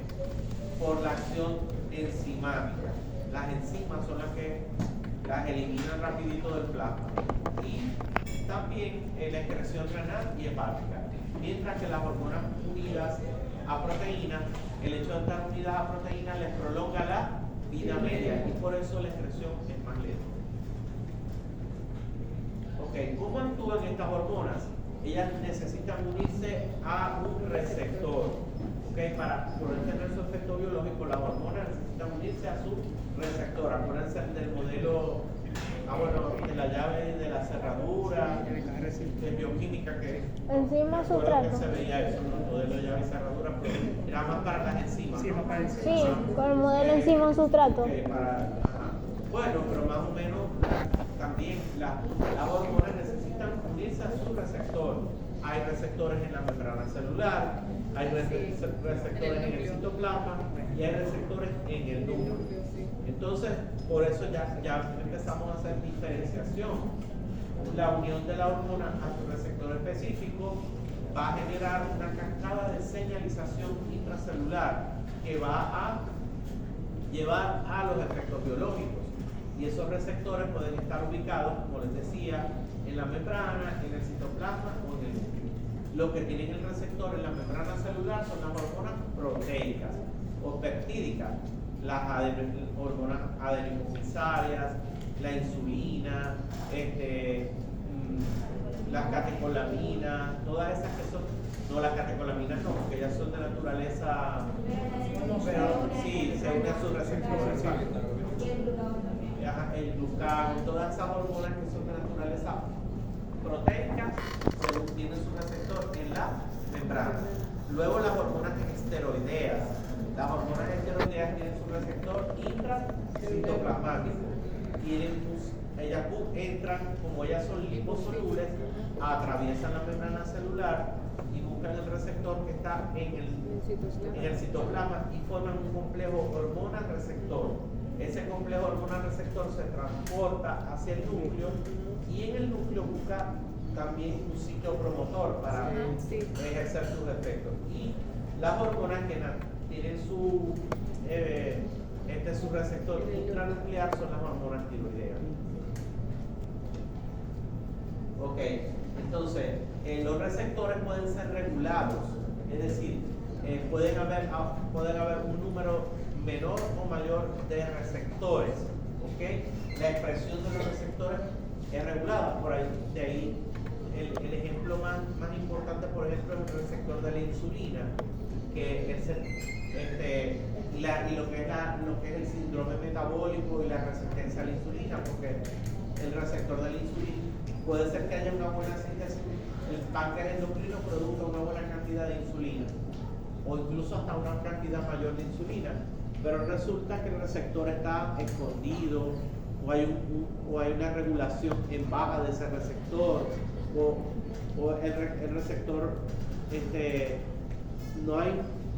por la acción enzimática. Las enzimas son las que las eliminan rapidito del plasma. Y también la excreción renal y hepática. Mientras que las hormonas unidas a proteínas, el hecho de estar unidas a proteínas les prolonga la vida media y por eso la excreción es más lenta. ¿Cómo actúan estas hormonas? Ellas necesitan unirse a un receptor. Para poder tener su efecto biológico, las hormonas necesitan unirse a su receptor. Acuérdense del modelo, de la llave de la cerradura, de bioquímica que enzima sustrato. que se veía eso, el modelo de llave y cerradura, pero era más para las enzimas, ¿no? Sí, con el modelo enzima sustrato. Bueno, pero más o menos también las hormonas necesitan unirse a su receptor. Hay receptores en la membrana celular, hay receptores en el citoplasma y hay receptores en el núcleo. Entonces, por eso ya empezamos a hacer diferenciación. La unión de la hormona a su receptor específico va a generar una cascada de señalización intracelular que va a llevar a los efectos biológicos. Y esos receptores pueden estar ubicados, como les decía, en la membrana, en el citoplasma o en el núcleo. Los que tienen el receptor en la membrana celular son las hormonas proteicas o peptídicas, las hormonas adeninosinusarias, la insulina, las catecolaminas, todas esas que son, no, las catecolaminas no, porque ellas son de naturaleza, pero sí, se unen a sus receptores, el glucagón, todas esas hormonas que son de naturaleza proteica tienen su receptor en la membrana. Luego las hormonas esteroideas. Las hormonas esteroideas tienen su receptor intracitoplasmático. Ellas entran, como ellas son liposolubles, atraviesan la membrana celular y buscan el receptor que está en el citoplasma y forman un complejo hormona-receptor. Ese complejo hormona-receptor se transporta hacia el núcleo y en el núcleo busca también un sitio promotor para ejercer sus efectos. Y las hormonas que tienen su receptor intranuclear son las hormonas tiroideas. Entonces, los receptores pueden ser regulados, es decir, pueden haber un número menor o mayor de receptores, La expresión de los receptores es regulada, por ahí, de ahí el ejemplo más importante, por ejemplo, es el receptor de la insulina, que es lo que es el síndrome metabólico y la resistencia a la insulina, porque el receptor de la insulina puede ser que haya una buena síntesis, el páncreas endocrino produzca una buena cantidad de insulina, o incluso hasta una cantidad mayor de insulina, pero resulta que el receptor está escondido, o hay una regulación en baja de ese receptor, o el receptor no hay,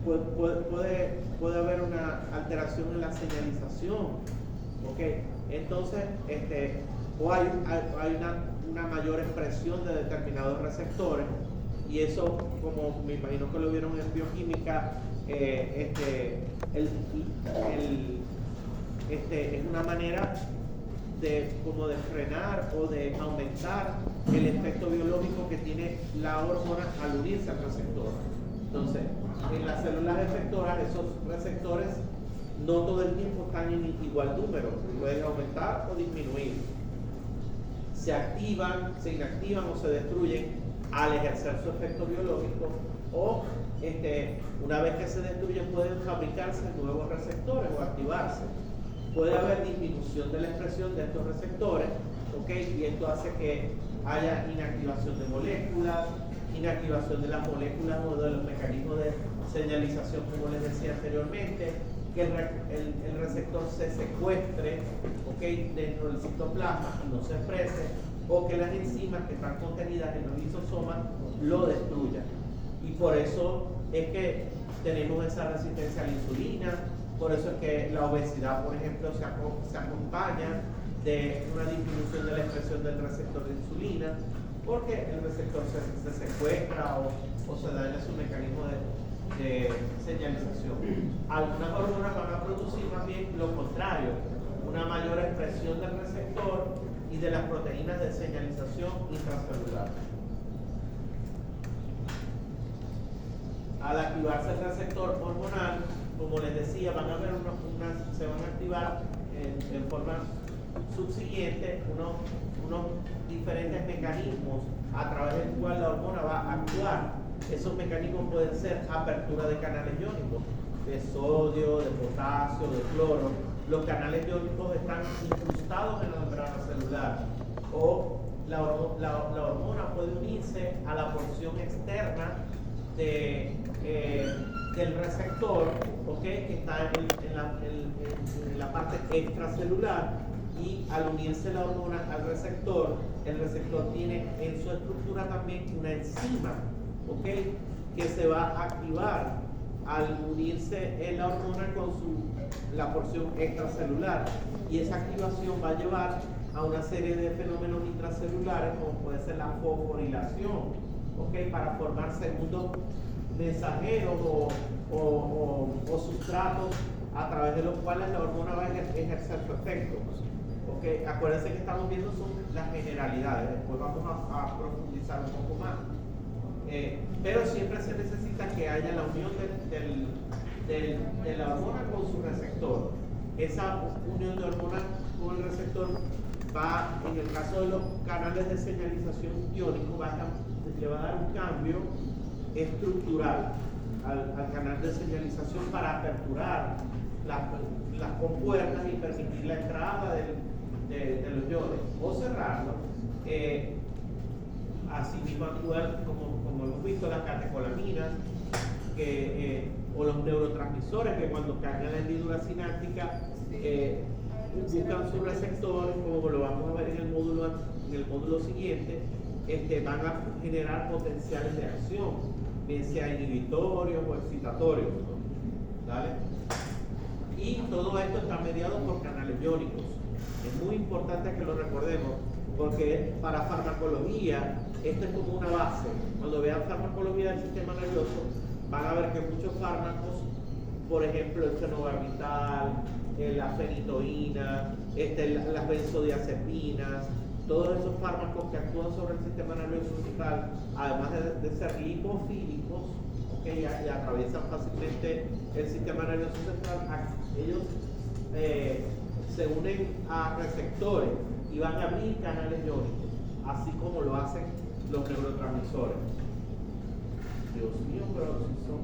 puede haber una alteración en la señalización, ¿ok? Entonces, o hay una mayor expresión de determinados receptores, y eso, como me imagino que lo vieron en bioquímica, es una manera como de frenar o de aumentar el efecto biológico que tiene la hormona al unirse al receptor. Entonces, en las células efectoras, esos receptores no todo el tiempo están en igual número, pueden aumentar o disminuir. Se activan, se inactivan o se destruyen al ejercer su efecto biológico, o una vez que se destruyen pueden fabricarse nuevos receptores o activarse. Puede haber disminución de la expresión de estos receptores, ¿ok? Y esto hace que haya inactivación de moléculas, inactivación de las moléculas o de los mecanismos de señalización, como les decía anteriormente, que el receptor se secuestre, ¿ok? Dentro del citoplasma y no se exprese, o que las enzimas que están contenidas en los lisosomas lo destruyan. Y por eso es que tenemos esa resistencia a la insulina. Por eso es que la obesidad, por ejemplo, se acompaña de una disminución de la expresión del receptor de insulina, porque el receptor se secuestra o se daña su mecanismo de señalización. Algunas hormonas van a producir más bien lo contrario, una mayor expresión del receptor y de las proteínas de señalización intracelular. Al activarse el receptor hormonal, como les decía, se van a activar en forma subsiguiente unos diferentes mecanismos a través del cual la hormona va a actuar. Esos mecanismos pueden ser apertura de canales iónicos, de sodio, de potasio, de cloro. Los canales iónicos están incrustados en la membrana celular, o la hormona puede unirse a la porción externa del receptor, ¿okay? Que está en la parte extracelular, y al unirse la hormona al receptor, el receptor tiene en su estructura también una enzima, ¿okay? Que se va a activar al unirse la hormona con la porción extracelular, y esa activación va a llevar a una serie de fenómenos intracelulares, como puede ser la fosforilación, ¿okay? Para formar segundos mensajeros o sustratos a través de los cuales la hormona va a ejercer su efecto. ¿Okay? Acuérdense que estamos viendo son las generalidades, después vamos a profundizar un poco más. Pero siempre se necesita que haya la unión de la hormona con su receptor. Esa unión de hormona con el receptor va, en el caso de los canales de señalización iónico, le va a dar un cambio estructural al canal de señalización para aperturar las compuertas y permitir la entrada de los iones, o cerrarlo. Asimismo actúan, como hemos visto, las catecolaminas o los neurotransmisores, que cuando cargan la hendidura sináptica buscan sus receptores, como lo vamos a ver en el módulo siguiente. Van a generar potenciales de acción, bien sea inhibitorios o excitatorios, ¿no? ¿Vale? Y todo esto está mediado por canales iónicos. Es muy importante que lo recordemos, porque para farmacología esto es como una base. Cuando vean farmacología del sistema nervioso, van a ver que muchos fármacos, por ejemplo el fenobarbital, la fenitoína, las benzodiazepinas, todos esos fármacos que actúan sobre el sistema nervioso central, además de ser lipofílicos, ¿okay? y atraviesan fácilmente el sistema nervioso central, ellos se unen a receptores y van a abrir canales iónicos, así como lo hacen los neurotransmisores. Dios mío, pero si son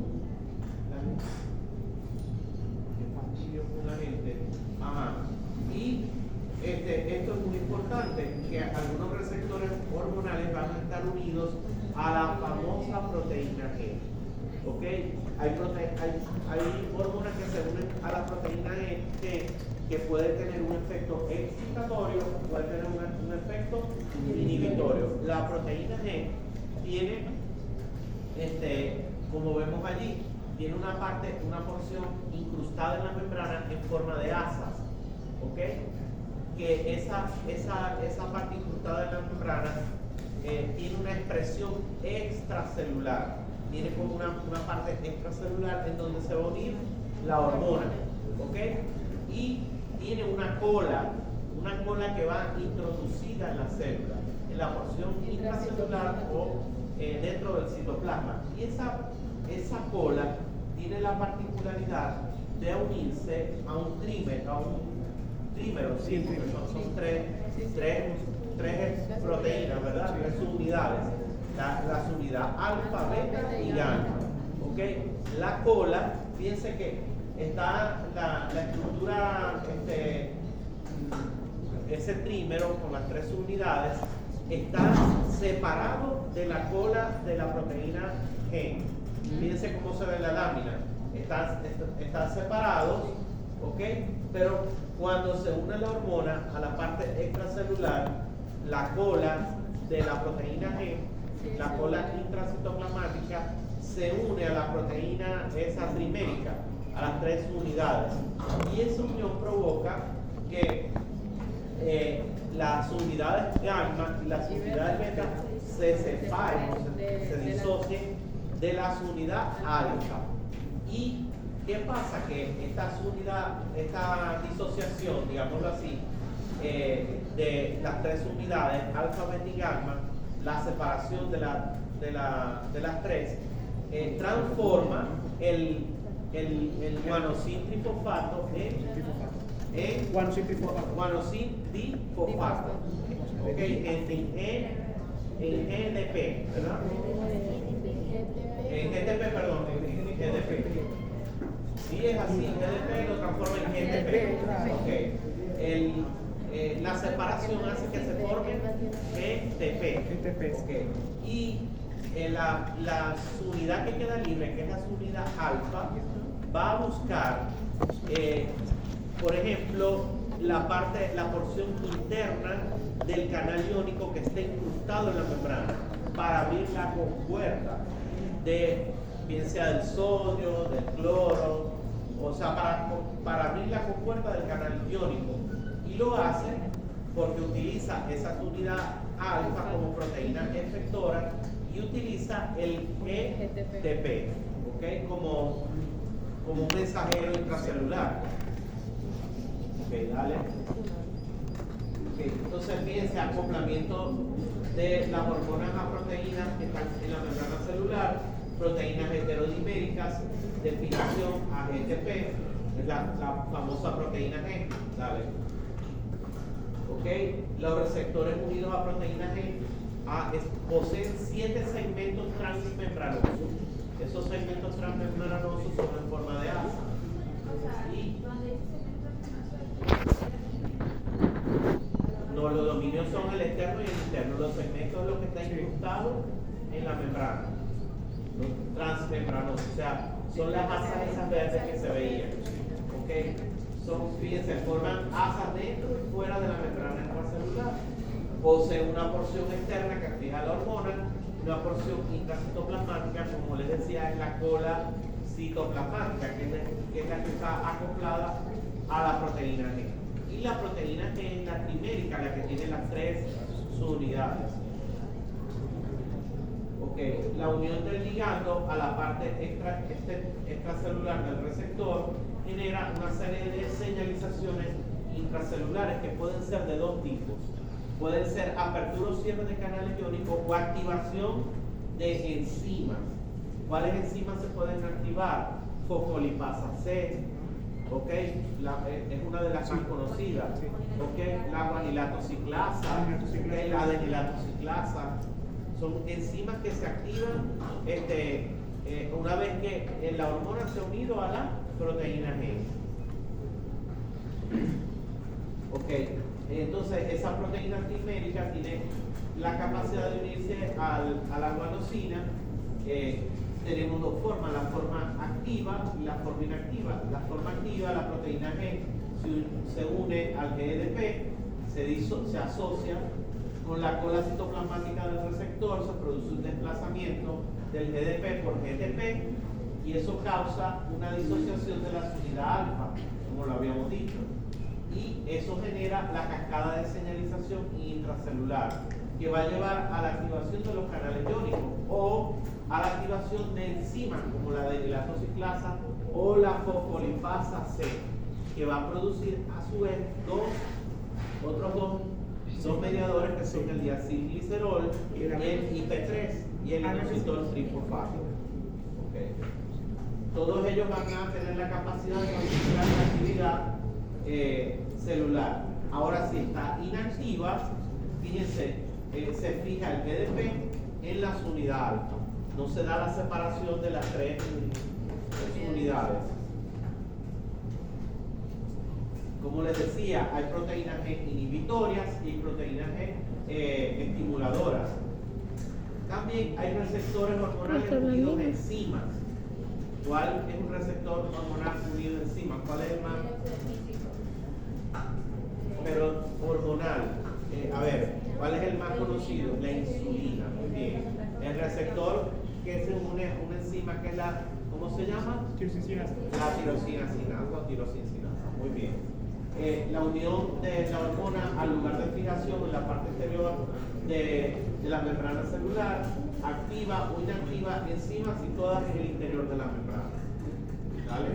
qué fastidio con la gente. Ajá. Y esto es muy importante, que algunos receptores hormonales van a estar unidos a la famosa proteína G. ¿Ok? Hay hormonas que se unen a la proteína G que puede tener un efecto excitatorio, puede tener un efecto inhibitorio. La proteína G tiene como vemos allí, tiene una porción incrustada en la membrana en forma de asas, ¿ok? Que esa parte incrustada en la membrana tiene una expresión extracelular, tiene como una parte extracelular en donde se va a unir la hormona, ¿ok? Y tiene una cola que va introducida en la célula, en la porción intracelular o dentro del citoplasma. Y esa cola tiene la particularidad de unirse a un trímero, sí, porque son tres proteínas, ¿verdad? Tres unidades. Las unidades alfa, beta y gamma. ¿Ok? La cola, fíjense que está la estructura, ese trímero con las tres unidades, está separado de la cola de la proteína G. Fíjense cómo se ve en la lámina. Están separados, ¿ok? Pero cuando se une la hormona a la parte extracelular, la cola de la proteína G, la cola intracitoplasmática, se une a la proteína esa trimérica, a las tres unidades. Y esa unión provoca que las unidades gamma y las unidades beta se separen, se disocien de las unidades alfa. ¿Y qué pasa? Que esta disociación, digámoslo así, de las tres unidades, alfa, beta y gamma, la separación de las tres, transforma el guanosin trifosfato en guanosin difosfato, ¿okay? en GDP, ¿verdad? En GDP, perdón, en GDP. Si es así, GDP lo transforma en GDP. Okay. La separación hace que se forme GTP. Okay. Y la unidad que queda libre, que es la unidad alfa, va a buscar, por ejemplo, la porción interna del canal iónico que esté incrustado en la membrana para abrir la compuerta bien sea del sodio, del cloro, o sea, para abrir la compuerta del canal iónico. Y lo hace porque utiliza esa unidad alfa como proteína efectora y utiliza el GTP, ¿okay? como un mensajero intracelular. Ok, dale. Okay, entonces fíjense, acoplamiento de las hormonas a proteínas que están en la membrana celular, proteínas heterodiméricas, definición AGTP, es la famosa proteína G. Dale. Ok, los receptores unidos a proteína G poseen 7 segmentos transmembranosos. Esos segmentos transmembranosos son en forma de asa. Y no, los dominios son el externo y el interno. Los segmentos es lo que está incrustado en la membrana. Los transmembranosos, o sea, son las asas esas verdes que se veían. ¿Okay? Fíjense, forman asas dentro y fuera de la membrana intracelular. Posee una porción externa que activa la hormona, una porción intracitoplasmática, como les decía, es la cola citoplasmática, que es la que está acoplada a la proteína G. Y la proteína G es la trimérica, la que tiene las tres subunidades. Okay. La unión del ligando a la parte extracelular del receptor genera una serie de señalizaciones intracelulares que pueden ser de dos tipos. Pueden ser apertura o cierre de canales iónicos o activación de enzimas. ¿Cuáles enzimas se pueden activar? Fosfolipasa C, ¿okay? Es una de las más conocidas. ¿Okay? La guanilatociclasa, ¿okay? La adenilatociclasa. Son enzimas que se activan una vez que la hormona se ha unido a la proteína G. Ok, entonces esa proteína trimérica tiene la capacidad de unirse a la guanosina. Tenemos dos formas, la forma activa y la forma inactiva. La forma activa, la proteína G se une al GDP, se asocia con la cola citoplasmática del receptor, se produce un desplazamiento del GDP por GTP y eso causa una disociación de la subunidad alfa, como lo habíamos dicho. Y eso genera la cascada de señalización intracelular, que va a llevar a la activación de los canales iónicos o a la activación de enzimas como la de hilatociclasa o la fosfolipasa C, que va a producir a su vez otros dos mediadores que son el diacilglicerol y el IP3 y el inositol trifosfato. Okay. Todos ellos van a tener la capacidad de modificar la actividad celular. Ahora, si está inactiva, fíjense, se fija el BDP en la unidad alfa. No se da la separación de las tres unidades. Como les decía, hay proteínas G inhibitorias y proteínas G estimuladoras. También hay receptores hormonales unidos a enzimas. ¿Cuál es un receptor hormonal unido a enzimas? ¿Cuál es el más? Pero hormonal. A ver, ¿cuál es el más conocido? La insulina. Muy bien. El receptor que se une a una enzima que es la, ¿cómo se llama? La tirosina sinasa o tirosina sinasa. Muy bien. La unión de la hormona al lugar de fijación en la parte exterior de la membrana celular activa o inactiva enzimas situadas en el interior de la membrana. ¿Vale?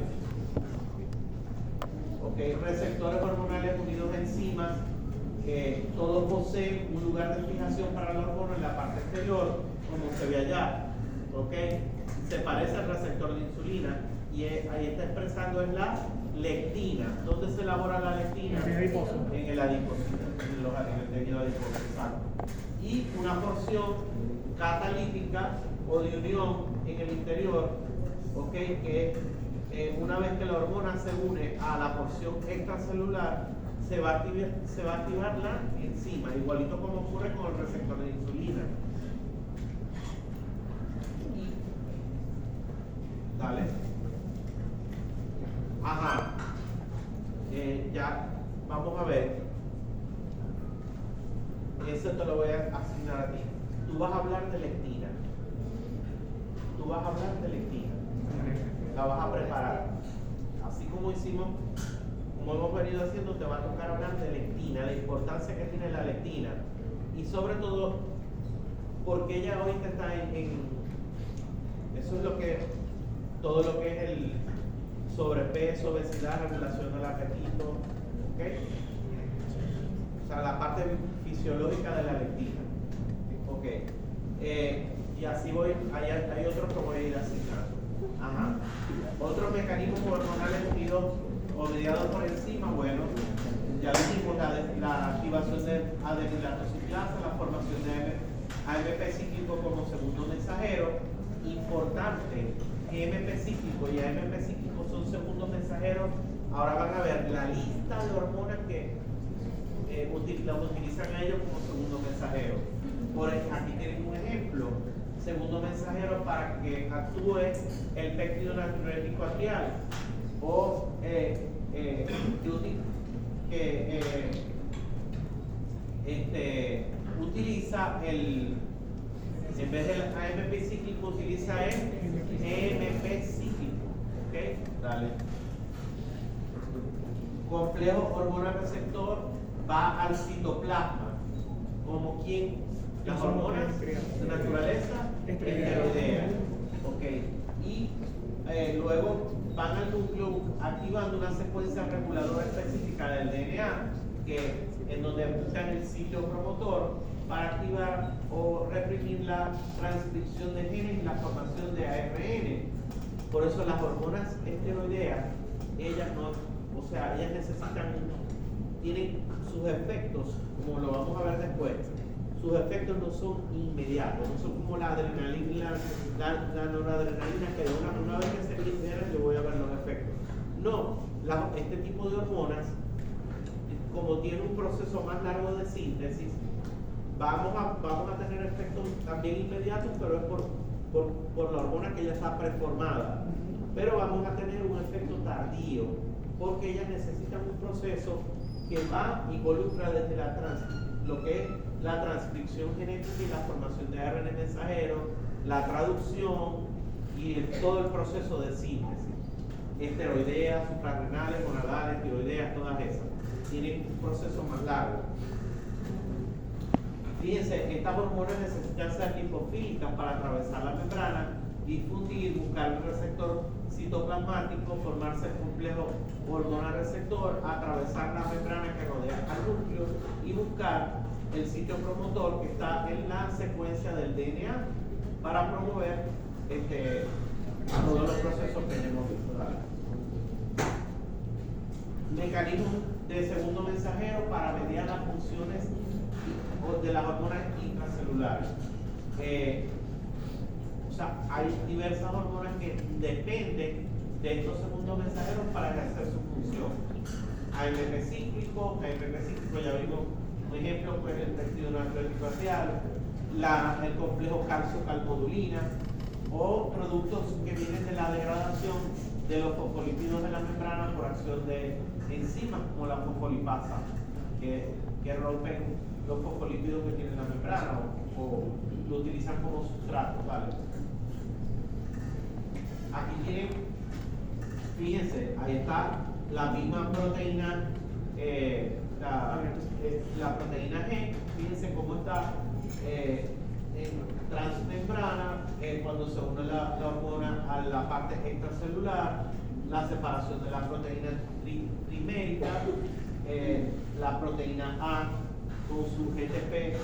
Ok, receptores hormonales unidos a enzimas, todos poseen un lugar de fijación para la hormona en la parte exterior, como se ve allá. Ok, se parece al receptor de insulina y ahí está expresando en la lectina. ¿Dónde se elabora la lectina? En el adipocito, en el tejido adiposo, exacto. Y una porción catalítica o de unión en el interior, ¿ok? Que una vez que la hormona se une a la porción extracelular, se va a activar la enzima, igualito como ocurre con el receptor de insulina. Dale. Ajá. Ya, vamos a ver. Eso te lo voy a asignar a ti. Tú vas a hablar de lectina. La vas a preparar. Así como hemos venido haciendo, te va a tocar hablar de lectina, la importancia que tiene la lectina. Y sobre todo, porque ella ahorita está eso es todo lo que es el sobrepeso, obesidad, regulación del apetito, ¿ok? O sea, la parte fisiológica de la lectina, ¿ok? Y así hay otros que voy a ir asignando. Ajá. Otros mecanismos hormonales unidos o mediados por enzima, bueno, ya dijimos la activación de adenilatociclasa, la formación de AMP cíclico como segundo mensajero. Importante, AMP cíclico y AMP cíclico son segundos mensajeros. Ahora van a ver la lista de hormonas que utilizan a ellos como segundo mensajero. Aquí tienen un ejemplo. Segundo mensajero para que actúe el péptido natriurético atrial o utiliza en vez del AMP cíclico utiliza el EMP cíclico. ¿Ok? Dale. Complejo hormona receptor va al citoplasma como quien las hormonas de naturaleza esteroidea. Okay. Y luego van al núcleo activando una secuencia reguladora específica del DNA en donde buscan el sitio promotor para activar o reprimir la transcripción de genes y la formación de ARN. Por eso las hormonas esteroideas, ellas tienen sus efectos, como lo vamos a ver después. Sus efectos no son inmediatos, no son como la adrenalina, la noradrenalina, que una vez que se liberan yo voy a ver los efectos. No, este tipo de hormonas, como tiene un proceso más largo de síntesis, vamos a tener efectos también inmediatos, pero es por la hormona que ya está preformada. Pero vamos a tener un efecto tardío, porque ellas necesitan un proceso que va involucra desde lo que es la transcripción genética y la formación de ARN mensajero, la traducción y todo el proceso de síntesis. Esteroideas, suprarrenales, gonadales, tiroideas, todas esas. Tienen un proceso más largo. Fíjense, estas hormonas necesitan ser lipofílicas para atravesar la membrana, difundir, buscar el receptor citoplasmático, formarse el complejo hormona receptor, atravesar la membrana que rodea al núcleo y buscar el sitio promotor que está en la secuencia del DNA para promover todos los procesos que hemos visto. Mecanismo de segundo mensajero para mediar las funciones de las hormonas intracelulares. O sea, hay diversas hormonas que dependen de estos segundos mensajeros para ejercer su función. AMP cíclico, ya vimos un ejemplo, pues el péptido natriúrico arterial, el complejo calcio-calmodulina, o productos que vienen de la degradación de los fosfolípidos de la membrana por acción de enzimas como la fosfolipasa, que rompen los fosfolípidos que tiene la membrana o lo utilizan como sustrato, ¿vale? Aquí tienen, fíjense, ahí está la misma proteína, la proteína G, fíjense cómo está en transmembrana, cuando se une la hormona a la parte extracelular, la separación de la proteína trimérica, la proteína A con su GTP,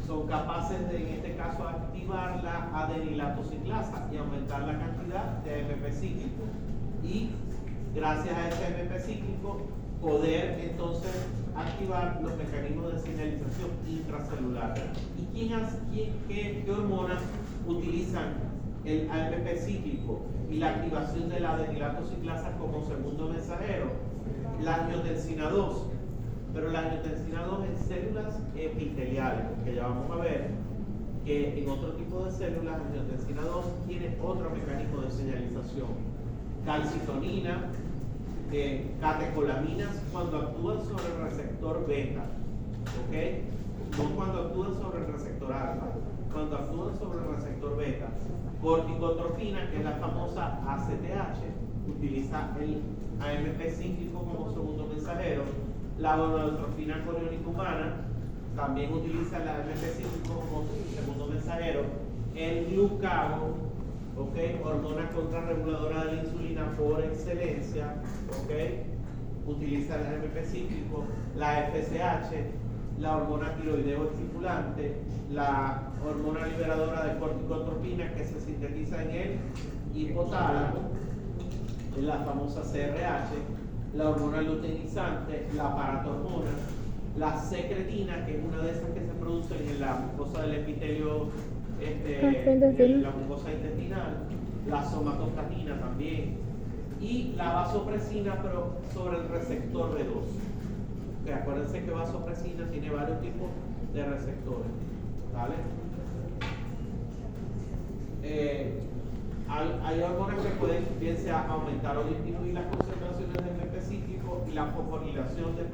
son capaces de, en este caso, activar la adenilatociclasa y aumentar la cantidad de AMP cíclico. Y gracias a ese AMP cíclico, poder entonces activar los mecanismos de señalización intracelular. ¿Y qué hormonas utilizan el AMP cíclico y la activación de la adenilatociclasa como segundo mensajero? La angiotensina 2. Pero la angiotensina 2 en células epiteliales, porque ya vamos a ver que en otro tipo de células, la angiotensina 2 tiene otro mecanismo de señalización. Calcitonina, catecolaminas cuando actúan sobre el receptor beta, ¿ok? No cuando actúan sobre el receptor alfa, cuando actúan sobre el receptor beta. Corticotropina, que es la famosa ACTH, utiliza el AMP cíclico como segundo mensajero. La gonadotropina coriónica humana también utiliza el AMP cíclico como segundo mensajero. El glucagon, hormona contrarreguladora de la insulina por excelencia, utiliza el AMP cíclico. La FSH, la hormona tiroideo estimulante, la hormona liberadora de corticotropina que se sintetiza en el hipotálamo, la famosa CRH, la hormona luteinizante, la paratormona, la secretina, que es una de esas que se produce en la mucosa del epitelio, en la mucosa intestinal, la somatostatina también, y la vasopresina, pero sobre el receptor B2. Que acuérdense que vasopresina tiene varios tipos de receptores, ¿vale? Hay hormonas que pueden bien sea aumentar o disminuir las concentraciones de AMP cíclico y la fosforilación de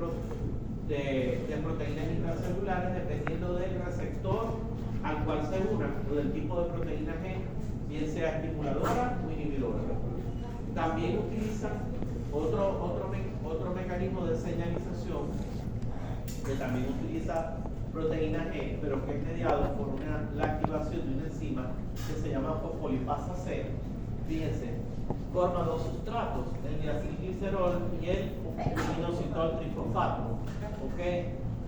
proteínas intracelulares dependiendo del receptor al cual se una o del tipo de proteína G, bien sea estimuladora o inhibidora. También utilizan otro mecanismo de señalización que también utiliza proteína G, pero que es mediado por la activación de una enzima que se llama fosfolipasa C. Fíjense, forma dos sustratos, el diacilglicerol y el inositol trifosfato.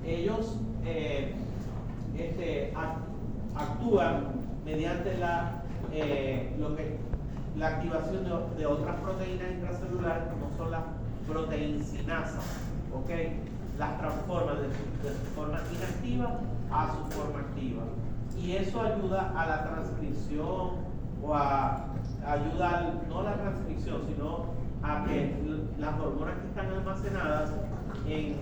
Ellos actúan mediante la activación de otras proteínas intracelulares como son las proteincinasas. Las transforma de su forma inactiva a su forma activa. Y eso ayuda a la transcripción no a la transcripción, sino a que las hormonas que están almacenadas se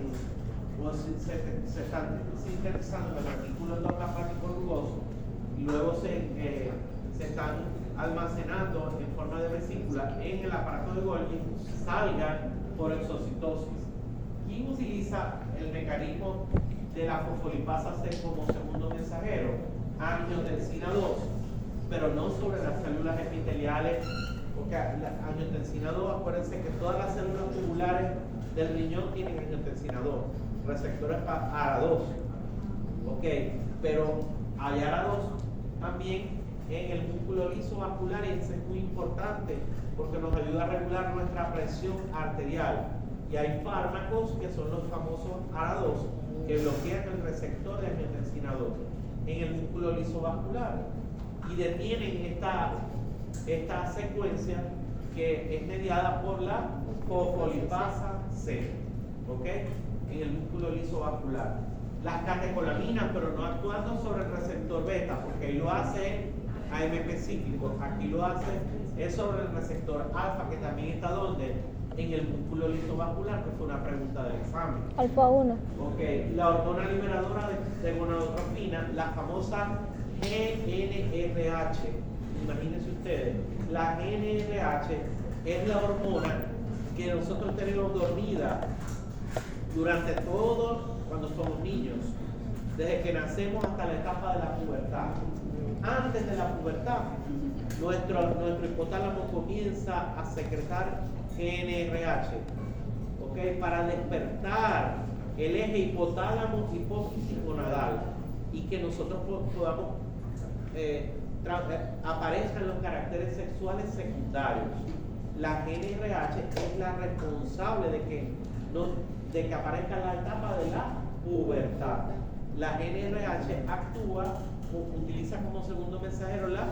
están sintetizando en el retículo endoplasmático rugoso y luego se están almacenando en forma de vesícula en el aparato de Golgi, salgan por exocitosis. ¿Quién utiliza el mecanismo de la fosfolipasa C como segundo mensajero? angiotensina 2, pero no sobre las células epiteliales, porque la angiotensina 2, acuérdense que todas las células tubulares del riñón tienen angiotensina 2, receptores para ARA2, ok, pero hay ARA2 también en el músculo liso vascular, y eso es muy importante porque nos ayuda a regular nuestra presión arterial. Y hay fármacos que son los famosos ARA2 que bloquean el receptor de angiotensina 2 en el músculo liso vascular y detienen esta secuencia que es mediada por la fosfolipasa C, ¿ok? En el músculo liso vascular. Las catecolaminas, pero no actuando sobre el receptor beta, porque ahí lo hace AMP cíclico, aquí lo hace es sobre el receptor alfa, que también está donde en el músculo liso vascular, que fue una pregunta del examen. Alfa 1. Ok, la hormona liberadora de gonadotropina, la famosa GnRH. Imagínense ustedes, la GnRH es la hormona que nosotros tenemos dormida durante todo cuando somos niños, desde que nacemos hasta la etapa de la pubertad. Antes de la pubertad, nuestro hipotálamo comienza a secretar GnRH, ¿ok? Para despertar el eje hipotálamo hipófisis gonadal y que nosotros podamos aparezcan los caracteres sexuales secundarios. La GnRH es la responsable de que aparezca la etapa de la pubertad. La GnRH utiliza como segundo mensajero la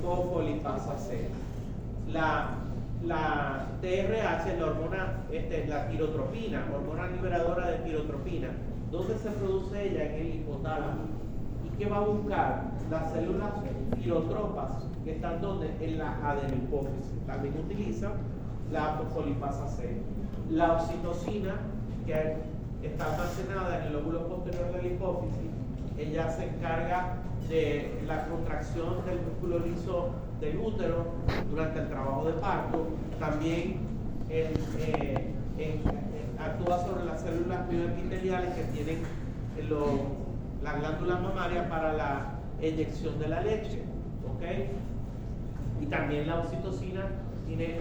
fosfolipasa C. La TRH, la hormona, la tirotropina, hormona liberadora de tirotropina. ¿Dónde se produce ella? En el hipotálamo. ¿Y qué va a buscar? Las células tirotropas que están donde? En la adenopófisis. También utiliza la fosfolipasa C. La oxitocina, que está almacenada en el lóbulo posterior de la hipófisis, ella se encarga de la contracción del músculo liso del útero durante el trabajo de parto. También actúa sobre las células bioepiteliales que tienen la glándula mamaria para la eyección de la leche, ¿ok? Y también la oxitocina tiene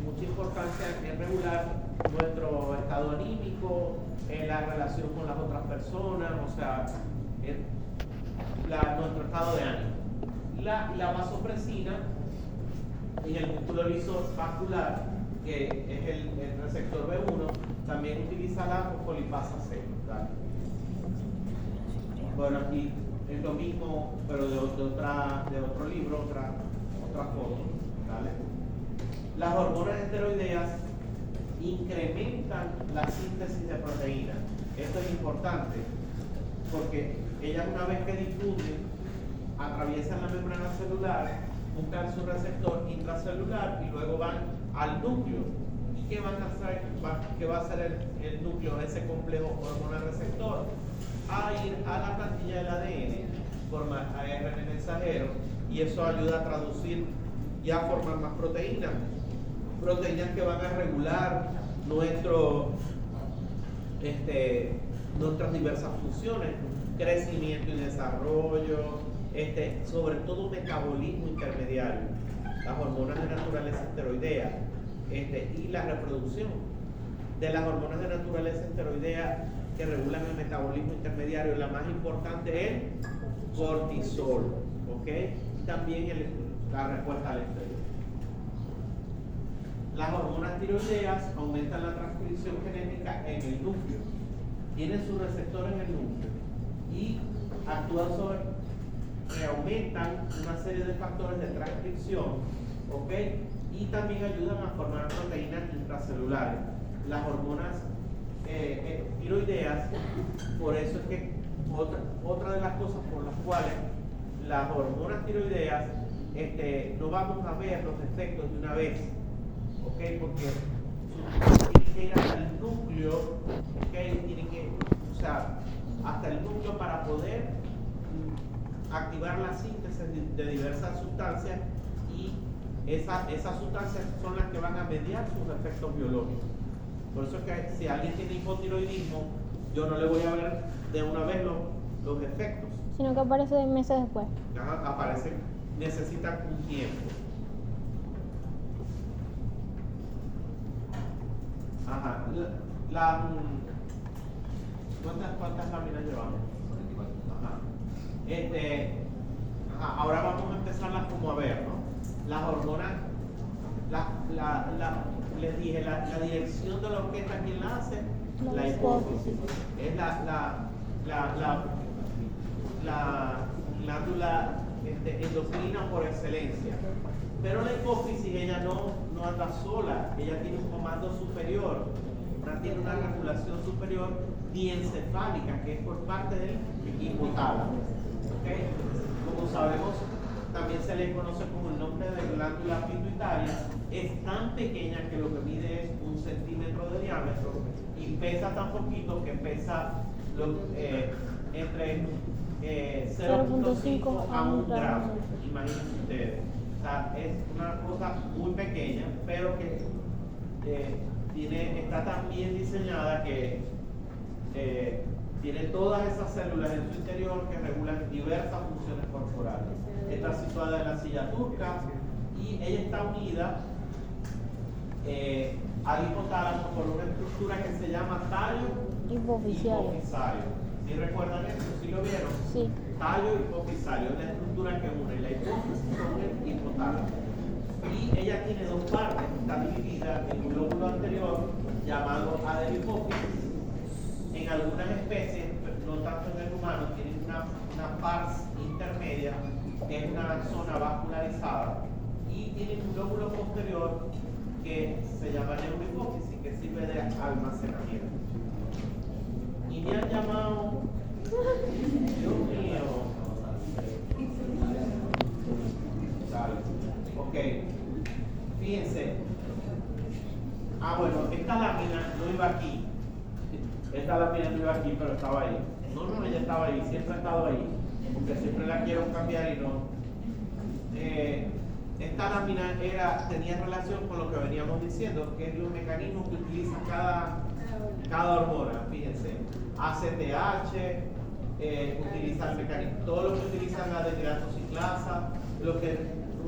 mucha importancia en regular nuestro estado anímico, en la relación con las otras personas, o sea, nuestro estado de ánimo. La vasopresina en el músculo liso vascular, que es el receptor B1, también utiliza la fosfolipasa C, ¿vale? Bueno, aquí es lo mismo, pero de otro libro, otra foto, ¿vale? Las hormonas esteroideas incrementan la síntesis de proteínas. Esto es importante porque ellas, una vez que difunden, atraviesan la membrana celular, buscan su receptor intracelular y luego van al núcleo. ¿Y qué van a hacer? ¿Qué va a hacer el núcleo, ese complejo hormona-receptor? A ir a la plantilla del ADN, formar ARN mensajero, y eso ayuda a traducir y a formar más proteínas. Proteínas que van a regular nuestras diversas funciones, crecimiento y desarrollo, sobre todo metabolismo intermediario, las hormonas de naturaleza esteroidea, y la reproducción. De las hormonas de naturaleza esteroidea que regulan el metabolismo intermediario, la más importante es cortisol, ¿ok? Y también la respuesta al estrés. Las hormonas tiroideas aumentan la transcripción genética en el núcleo, tienen su receptor en el núcleo y actúan aumentan una serie de factores de transcripción, ¿ok? Y también ayudan a formar proteínas intracelulares. Las hormonas tiroideas, por eso es que otra de las cosas por las cuales las hormonas tiroideas no vamos a ver los efectos de una vez, ¿ok? Porque tienen que ir hasta el núcleo, ¿ok? Tienen que, hasta el núcleo para poder activar la síntesis de diversas sustancias, y esas sustancias son las que van a mediar sus efectos biológicos. Por eso es que si alguien tiene hipotiroidismo, yo no le voy a ver de una vez los efectos, sino que aparece meses después. Ajá, aparece, necesitan un tiempo. Ajá, ¿cuántas láminas llevamos? Ajá. Ahora vamos a empezarlas como a ver, ¿no? Las hormonas, les dije, la dirección de la orquesta, ¿quién la hace? La hipófisis. Es la glándula endocrina por excelencia. Pero la hipófisis, ella no anda sola, ella tiene un comando superior, tiene una regulación superior diencefálica, que es por parte del hipotálamo. ¿Okay? Como sabemos, también se le conoce como el nombre de glándula pituitaria. Es tan pequeña que lo que mide es 1 centímetro de diámetro y pesa tan poquito que pesa entre 0.5 a 1 gramo. Imagínense ustedes. O sea, es una cosa muy pequeña, pero que está tan bien diseñada que tiene todas esas células en su interior que regulan diversas funciones corporales. Está situada en la silla turca y ella está unida al hipotálamo por una estructura que se llama tallo hipofisario. ¿Sí recuerdan eso? ¿Sí lo vieron? Sí. Tallo hipofisario es la estructura que une la hipófisis con el hipotálamo. Y ella tiene dos partes, está dividida en un lóbulo anterior llamado adelhipófisis. En algunas especies, no tanto en el humano, tienen una pars intermedia, que es una zona vascularizada, y tienen un lóbulo posterior que se llama neurohipófisis, que sirve de almacenamiento. Y me han llamado, Dios mío, dale. Ok, fíjense. Bueno, esta lámina no iba aquí. Esta lámina no iba aquí, pero estaba ahí. No, ella estaba ahí, siempre ha estado ahí. Porque siempre la quiero cambiar y no. Esta lámina tenía relación con lo que veníamos diciendo, que es los mecanismos que utiliza cada hormona. Fíjense, ACTH, utiliza el mecanismo, todos los que utilizan la deshidratoxiclasa, los que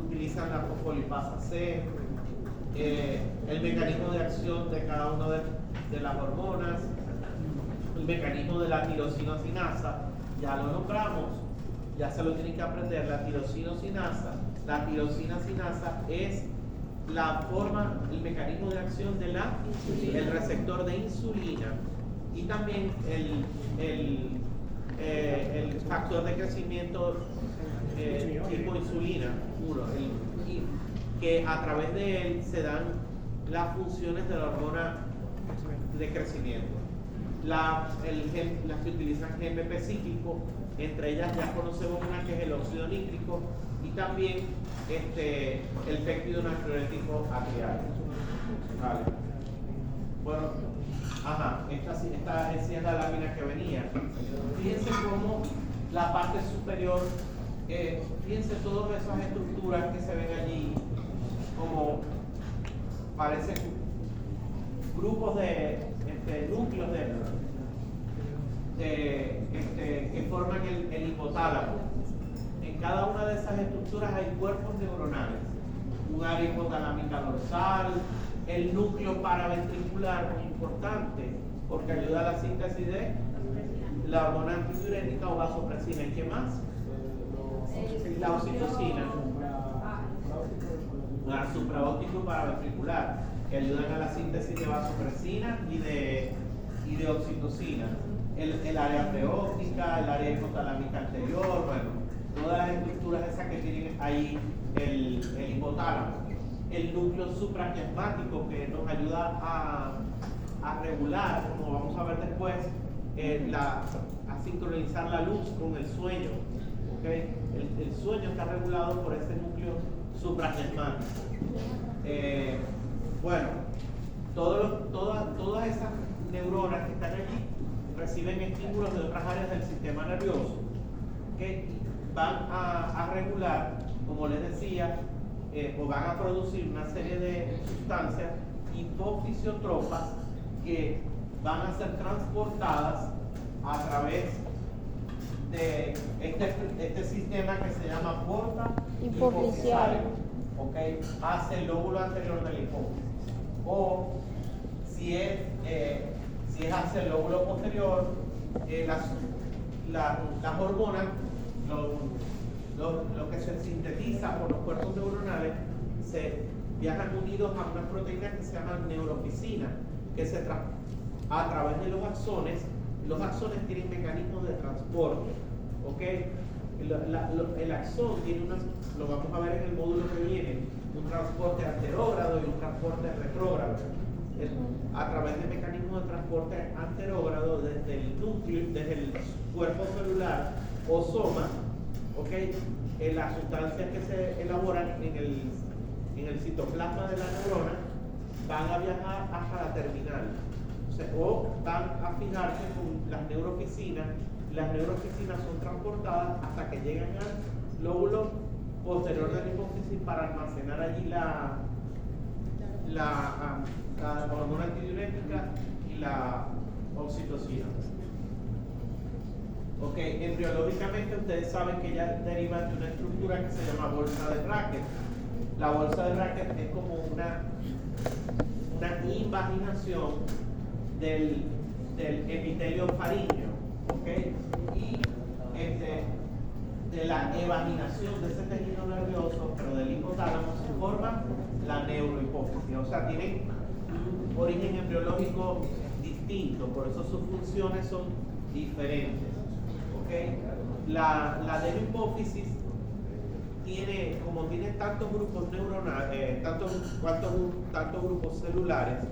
utilizan la fosfolipasa C, el mecanismo de acción de cada una de las hormonas, el mecanismo de la tirosinosinasa, ya lo nombramos, ya se lo tienen que aprender, la tirosinosinasa. La tirosinosinasa es el mecanismo de acción del receptor de insulina y también el factor de crecimiento tipo insulina puro, que a través de él se dan las funciones de la hormona de crecimiento. Las que utilizan GMP cíclico, entre ellas ya conocemos una que es el óxido nítrico y también el péptido natriurético atrial. Vale. Bueno, esta es la lámina que venía. Fíjense cómo la parte superior, fíjense todas esas estructuras que se ven allí, como parecen grupos de núcleos que forman el hipotálamo. En cada una de esas estructuras hay cuerpos neuronales, un área hipotalámica dorsal, el núcleo paraventricular, muy importante, porque ayuda a la síntesis de la hormona antidiurética o vasopresina. ¿Y qué más? La oxitocina, la supraóptico paraventricular, que ayudan a la síntesis de vasopresina y de oxitocina. El área preóptica, el área hipotalámica anterior, bueno, todas las estructuras esas que tienen ahí el hipotálamo. El núcleo supraquiasmático, que nos ayuda a regular, como vamos a ver después, a sincronizar la luz con el sueño. ¿Okay? El sueño está regulado por ese núcleo supraquiasmático. Bueno, todas esas neuronas que están allí reciben estímulos de otras áreas del sistema nervioso que van a regular, como les decía, o van a producir una serie de sustancias hipofisiotrópas que van a ser transportadas a través de este sistema que se llama porta Hipofisiario. ¿ok? Hacia el lóbulo anterior de la hipófisis. O si es hacia el lóbulo posterior, las hormonas, lo que se sintetiza por los cuerpos neuronales, se viajan unidos a unas proteínas que se llaman neuroficina, que a través de los axones. Los axones tienen mecanismos de transporte, ¿ok? El axón tiene lo vamos a ver en el módulo que viene, un transporte anterógrado y un transporte retrógrado. A través de mecanismos de transporte anterógrado desde el núcleo, desde el cuerpo celular o soma, ¿ok? Las sustancias que se elaboran en el citoplasma de la neurona van a viajar hasta la terminal. O van a fijarse con las neuroficinas. Las neuroficinas son transportadas hasta que llegan al lóbulo posterior de la hipófisis para almacenar allí la hormona antidiurética y la oxitocina. Ok, embriológicamente ustedes saben que ella deriva de una estructura que se llama bolsa de Brackett. La bolsa de Brackett es como una invaginación del epitelio faríngeo, ¿ok? Y de la evaginación de ese tejido nervioso, pero del hipotálamo, se forma la neurohipófisis. O sea, tienen un origen embriológico distinto, por eso sus funciones son diferentes, ¿ok? La neurohipófisis como tiene tantos grupos neuronales, tantos grupos celulares,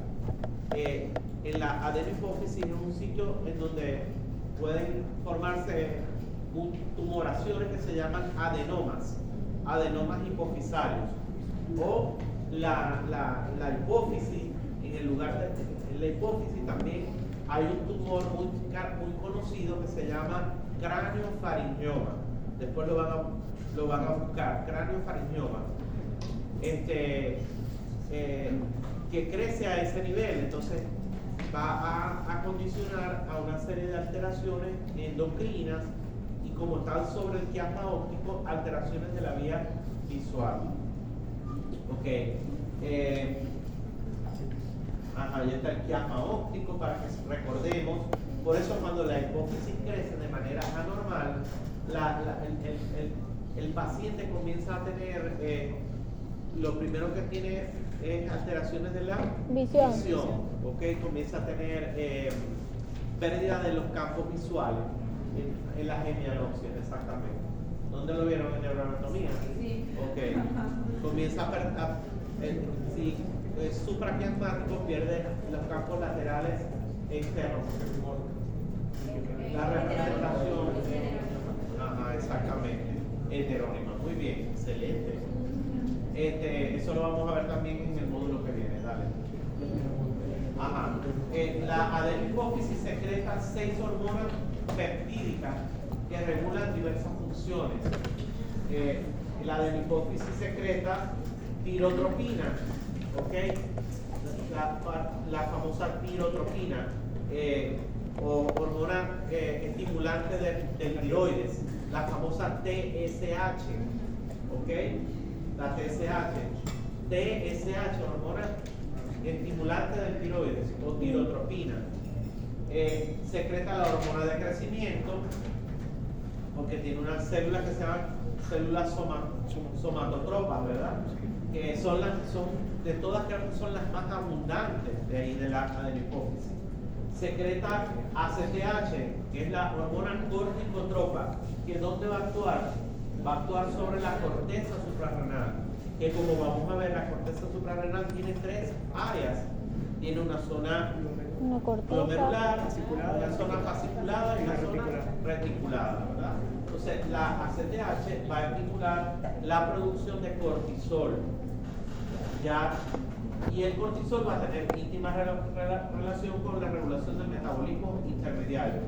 en la adenohipófisis es un sitio en donde pueden formarse tumoraciones que se llaman adenomas hipofisarios. O la hipófisis, en la hipófisis también hay un tumor muy conocido que se llama craniofaringioma. Después lo van a buscar, craniofaringioma. Que crece a ese nivel, entonces va a condicionar a una serie de alteraciones endocrinas y, como están sobre el quiasma óptico, alteraciones de la vía visual. Ok. Ya está el quiasma óptico para que recordemos. Por eso, cuando la hipófisis crece de manera anormal, el paciente comienza a tener, lo primero que tiene es alteraciones de la visión. ¿Ok? Comienza a tener pérdida de los campos visuales en las hemianopsias, exactamente. ¿Dónde lo vieron? En neuroanatomía. Sí. Ok. Comienza a perder, si es supraquiasmático, pierde los campos laterales externos. La representación. Exactamente. Heterónima. Muy bien, excelente. Eso lo vamos a ver también en el módulo que viene. Dale. La adenohipófisis secreta 6 hormonas peptídicas que regulan diversas funciones. La adenohipófisis secreta tirotropina, ¿ok? La famosa tirotropina, o hormona estimulante del tiroides, la famosa TSH, ¿ok? La TSH, hormona estimulante del tiroides o tirotropina. Secreta la hormona de crecimiento, porque tiene unas células que se llaman células somatotropas, ¿verdad? Que son de todas, creo que son las más abundantes de ahí de la adenohipófisis. Secreta ACTH, que es la hormona corticotropa, que ¿dónde va a actuar? Va a actuar sobre la corteza suprarrenal, que, como vamos a ver, la corteza suprarrenal tiene 3 áreas. Tiene una zona glomerular, una zona fasciculada y una zona reticulada, ¿verdad? Entonces, la ACTH va a estimular la producción de cortisol. Y el cortisol va a tener íntima relación con la regulación del metabolismo intermediario.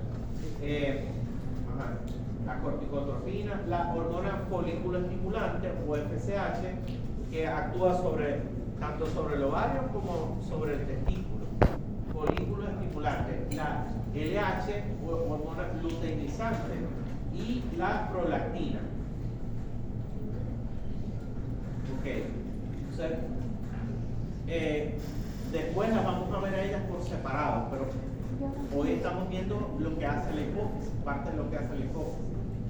La corticotropina, la hormona folículo estimulante o FSH, que actúa tanto sobre el ovario como sobre el testículo. Folículo estimulante. La LH o hormona luteinizante, y la prolactina. Ok, entonces, después las vamos a ver a ellas por separado, pero hoy estamos viendo lo que hace la hipófisis, parte de lo que hace la hipófisis.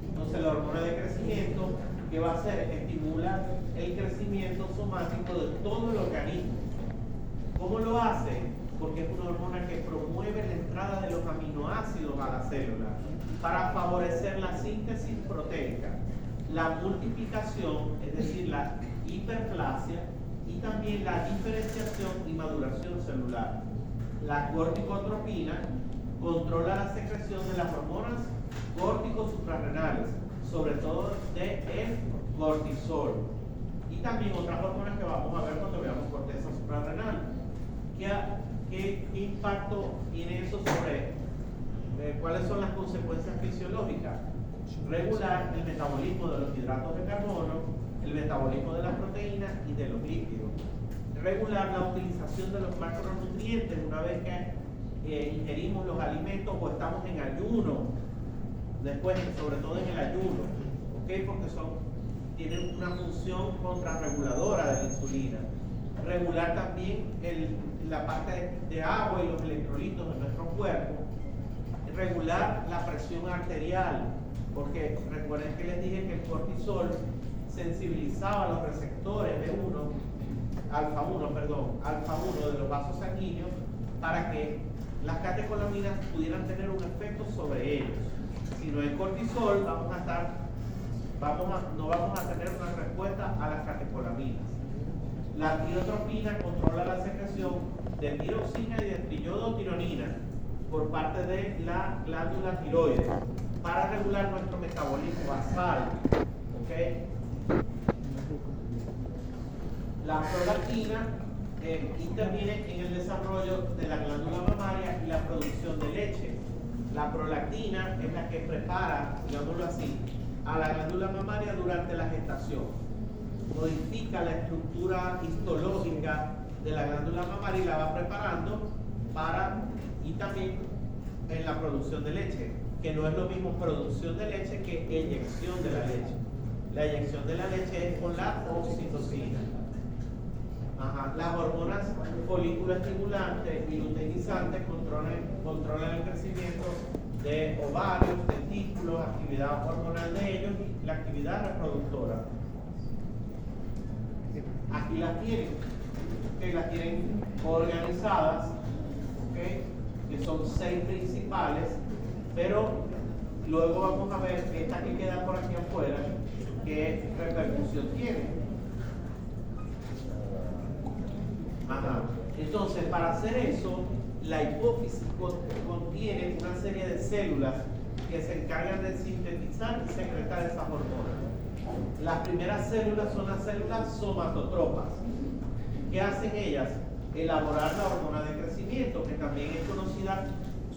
Entonces la hormona de crecimiento, ¿qué va a hacer? Estimula el crecimiento somático de todo el organismo. ¿Cómo lo hace? Porque es una hormona que promueve la entrada de los aminoácidos a la célula para favorecer la síntesis proteica, la multiplicación, es decir, la hiperplasia, y también la diferenciación y maduración celular. La corticotropina controla la secreción de las hormonas córtico-suprarrenales, sobre todo de el cortisol, y también otras hormonas que vamos a ver cuando veamos corteza suprarrenal. ¿Qué impacto tiene eso sobre cuáles son las consecuencias fisiológicas? Regular el metabolismo de los hidratos de carbono, el metabolismo de las proteínas y de los lípidos. Regular la utilización de los macronutrientes una vez que ingerimos los alimentos o estamos en ayuno, después, sobre todo en el ayuno, ¿okay? Porque tienen una función contrarreguladora de la insulina. Regular también la parte de agua y los electrolitos de nuestro cuerpo. Regular la presión arterial, porque recuerden que les dije que el cortisol sensibilizaba los receptores alfa 1 de los vasos sanguíneos para que las catecolaminas pudieran tener un efecto sobre ellos. Si no hay cortisol, no vamos a tener una respuesta a las catecolaminas. La tirotrombina controla la secreción de tiroxina y de triodotironina por parte de la glándula tiroides para regular nuestro metabolismo basal. ¿Okay? La prolactina interviene en el desarrollo de la glándula mamaria y la producción de leche. La prolactina es la que prepara, digámoslo así, a la glándula mamaria durante la gestación. Modifica la estructura histológica de la glándula mamaria y la va preparando y también en la producción de leche, que no es lo mismo producción de leche que eyección de la leche. La eyección de la leche es con la oxitocina. Las hormonas folículo estimulantes y luteinizantes controlan el crecimiento de ovarios, testículos, actividad hormonal de ellos y la actividad reproductora. Aquí las tienen, que las tienen organizadas, que son 6 principales, pero luego vamos a ver esta que queda por aquí afuera, qué repercusión tiene. Entonces, para hacer eso, la hipófisis contiene una serie de células que se encargan de sintetizar y secretar esas hormonas. Las primeras células son las células somatotropas. ¿Qué hacen ellas? Elaborar la hormona de crecimiento, que también es conocida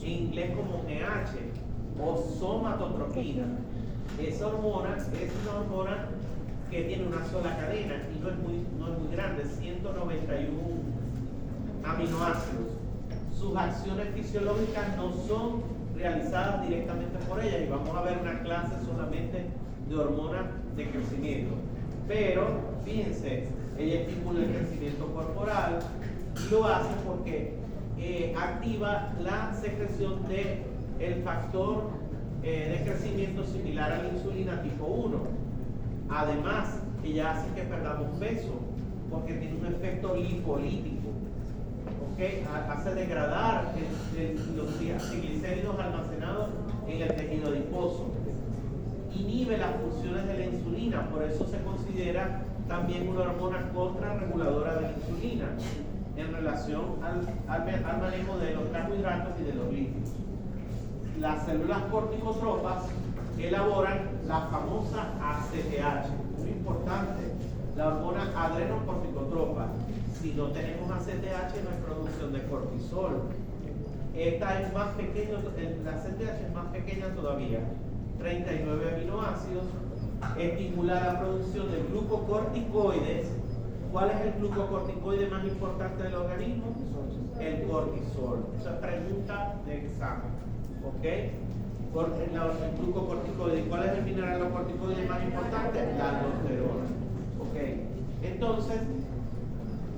en inglés como GH o somatotropina. Esa hormona es una hormona que tiene una sola cadena y no es muy grande, 191 aminoácidos. Sus acciones fisiológicas no son realizadas directamente por ella, y vamos a ver una clase solamente de hormonas de crecimiento. Pero fíjense, ella estimula el crecimiento corporal y lo hace porque activa la secreción del factor de crecimiento similar a la insulina tipo 1. Además, ella hace que perdamos peso porque tiene un efecto lipolítico. Hace degradar los triglicéridos almacenados en el tejido adiposo. Inhibe las funciones de la insulina, por eso se considera también una hormona contrarreguladora de la insulina en relación al manejo de los carbohidratos y de los lípidos. Las células corticotropas elaboran la famosa ACTH, muy importante, la hormona adrenocorticotropa. Si no tenemos ACTH, no hay producción de cortisol. Esta es más pequeña, la ACTH es más pequeña todavía, 39 aminoácidos, estimula la producción de glucocorticoides. ¿Cuál es el glucocorticoide más importante del organismo? El cortisol. Esa es pregunta de examen. el glucocorticoide. ¿Y cuál es el mineral corticoide más importante? La aldosterona. ¿Ok? Entonces,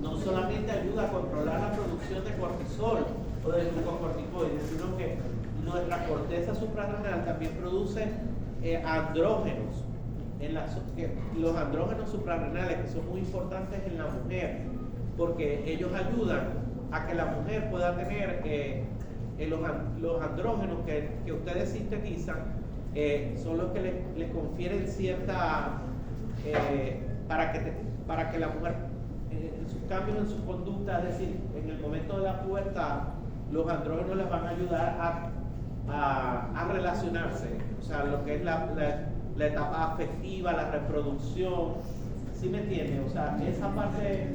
no solamente ayuda a controlar la producción de cortisol o de glucocorticoides, sino que nuestra corteza suprarrenal también produce andrógenos. Los andrógenos suprarrenales, que son muy importantes en la mujer, porque ellos ayudan a que la mujer pueda tener los andrógenos que ustedes sintetizan, son los que le confieren cierta, para que la mujer, en sus cambios en su conducta, es decir, en el momento de la pubertad, los andrógenos les van a ayudar a relacionarse, o sea, lo que es la etapa afectiva, la reproducción, ¿sí me entienden? O sea, esa parte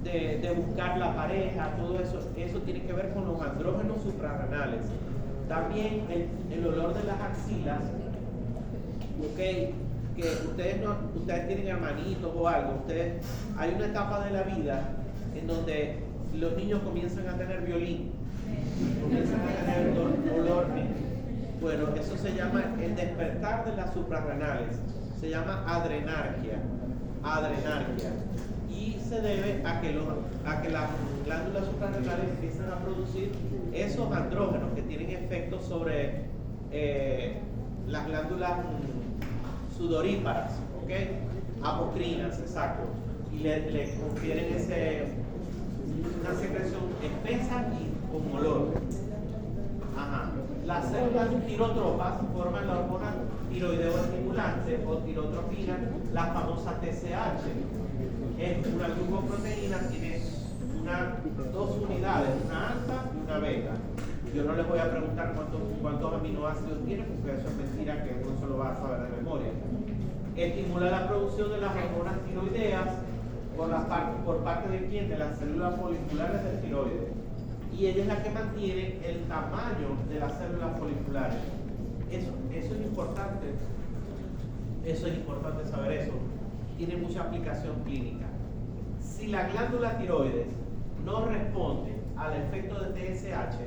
de buscar la pareja, todo eso tiene que ver con los andrógenos suprarrenales. También el olor de las axilas, ¿ok? Que ustedes tienen hermanitos o algo, hay una etapa de la vida en donde los niños comienzan a tener violín, comienzan a tener olor. Bueno, eso se llama el despertar de las suprarrenales, se llama adrenarquia, y se debe a que las glándulas suprarrenales empiezan a producir esos andrógenos que tienen efectos sobre las glándulas sudoríparas, ¿ok? Apocrinas, exacto, y le confieren una secreción espesa y con olor. Ajá. Las células tirotropas forman la hormona tiroideo estimulante o tirotropina, la famosa TSH. Es una glucoproteína, tiene dos unidades, una alfa y una beta. Yo no les voy a preguntar cuántos aminoácidos tiene, porque eso es mentira, que uno se lo va a saber de memoria. Estimula la producción de las hormonas tiroideas por parte de quién? De las células foliculares del tiroides. Y ella es la que mantiene el tamaño de las células foliculares. Eso es importante. Eso es importante saber eso. Tiene mucha aplicación clínica. Si la glándula tiroides no responde al efecto de TSH,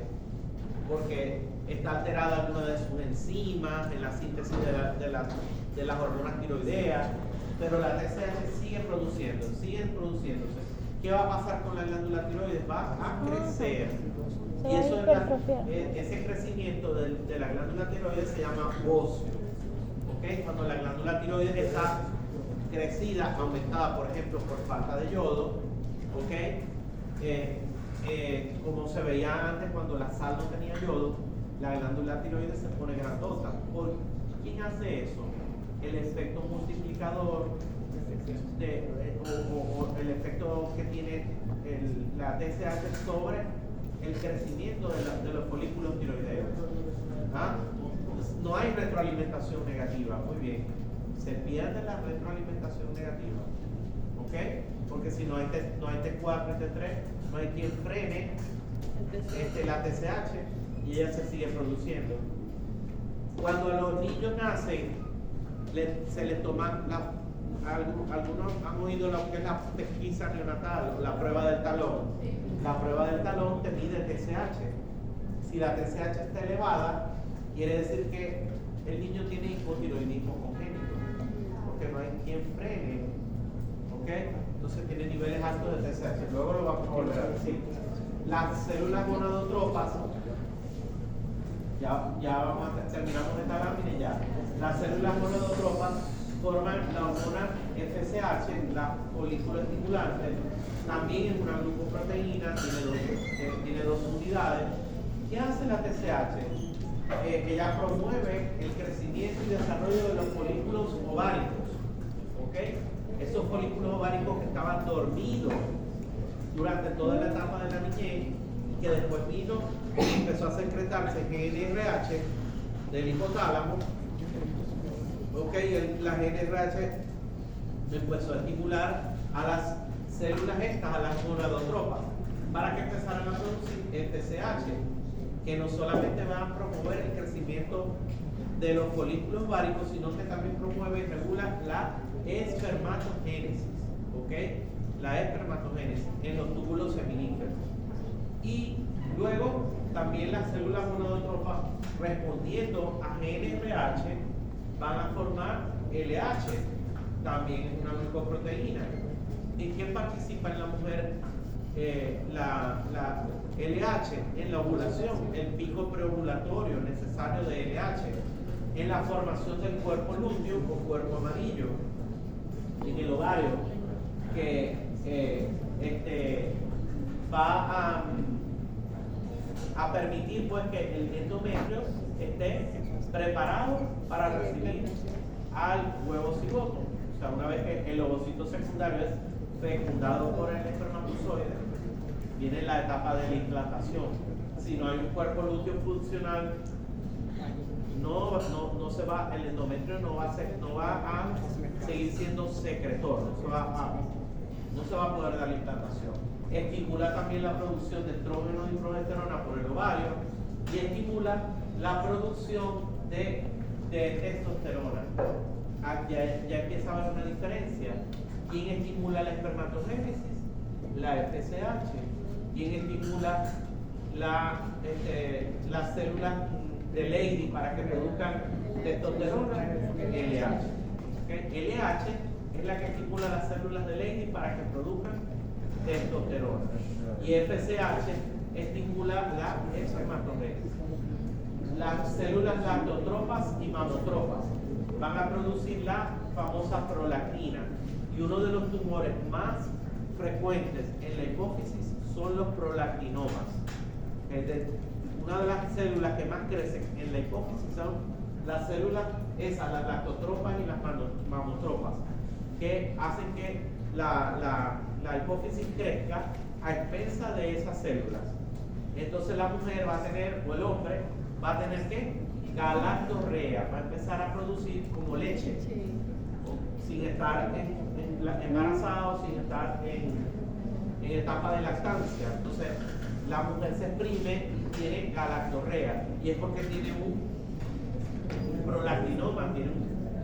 porque está alterada alguna de sus enzimas en la síntesis de las hormonas tiroideas, pero la TSH sigue produciéndose. ¿Qué va a pasar con la glándula tiroides? Va a crecer. Y eso ese crecimiento de la glándula tiroides se llama óseo. ¿Okay? Cuando la glándula tiroides está crecida, aumentada, por ejemplo, por falta de yodo, ¿okay? Como se veía antes cuando la sal no tenía yodo, la glándula tiroides se pone grandota. ¿Quién hace eso? El efecto multiplicador o el efecto que tiene la TSH sobre el crecimiento de los folículos tiroideos. ¿Ah? No hay retroalimentación negativa, muy bien. Se pierde la retroalimentación negativa, ¿ok? Porque si no hay T4 y T3, no hay quien frene la TSH y ella se sigue produciendo. Cuando los niños nacen, se les toman algunos han oído lo que es la pesquisa neonatal, o la prueba del talón. La prueba del talón te mide TSH. Si la TSH está elevada, quiere decir que el niño tiene hipotiroidismo congénito, porque no hay quien frene, ¿ok? Entonces tiene niveles altos de TSH. Luego lo vamos a volver a decir. Las células gonadotropas, ya terminamos esta lámina y ya. Las células gonadotropas forman la hormona FSH, la folículo estimulante. También es una glucoproteína, tiene dos unidades. ¿Qué hace la TSH? Ella promueve el crecimiento y desarrollo de los folículos ováricos. ¿Ok? Esos folículos ováricos que estaban dormidos durante toda la etapa de la niñez, y que después vino y empezó a secretarse GNRH del hipotálamo. ¿Ok? La GNRH empezó a estimular a las células estas, a las gonadotropas, para que empezaran a producir FSH, que no solamente van a promover el crecimiento de los folículos ováricos, sino que también promueve y regula la espermatogénesis, ¿ok? La espermatogénesis en los túbulos seminíferos. Y luego también también las células monotropas respondiendo a GNRH van a formar LH, también es una glucoproteína. ¿En qué participa en la mujer la LH? En la ovulación, el pico preovulatorio necesario de LH, en la formación del cuerpo lúteo o cuerpo amarillo, en el ovario, que va a permitir pues que el endometrio esté preparado para recibir al huevo cigoto. O sea, una vez que el ovocito secundario es fecundado por el espermatozoide, viene la etapa de la implantación. Si no hay un cuerpo lúteo funcional, no se va, el endometrio no va a seguir siendo secretor, no se va a poder dar la implantación. Estimula también la producción de estrógeno y progesterona por el ovario y estimula la producción de testosterona. Ya empieza a haber una diferencia. ¿Quién estimula la espermatogénesis? La FSH. ¿Quién estimula las células de Leydig para que produzcan testosterona? LH. ¿Okay? LH es la que estimula las células de Leydig para que produzcan testosterona. Y FSH estimula la espermatogénesis. Las células lactotropas y mamotropas van a producir la famosa prolactina. Y uno de los tumores más frecuentes en la hipófisis son los prolactinomas. Una de las células que más crecen en la hipófisis son las células esas, las lactotropas y las mamotropas, que hacen que la hipófisis crezca a expensa de esas células. Entonces la mujer va a tener, o el hombre, va a tener que galactorrea, va a empezar a producir como leche, sin estar embarazado, sin estar en etapa de lactancia. Entonces la mujer se exprime y tiene galactorrea, y es porque tiene un prolactinoma, tiene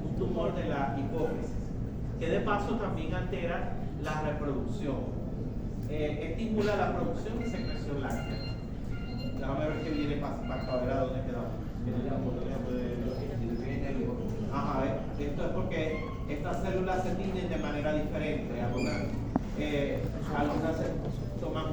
un tumor de la hipófisis, que de paso también altera la reproducción, estimula la producción y secreción láctea. Déjame ver qué viene para ver a dónde quedamos. Ajá, esto es porque estas células se tiñen de manera diferente. Algunas toman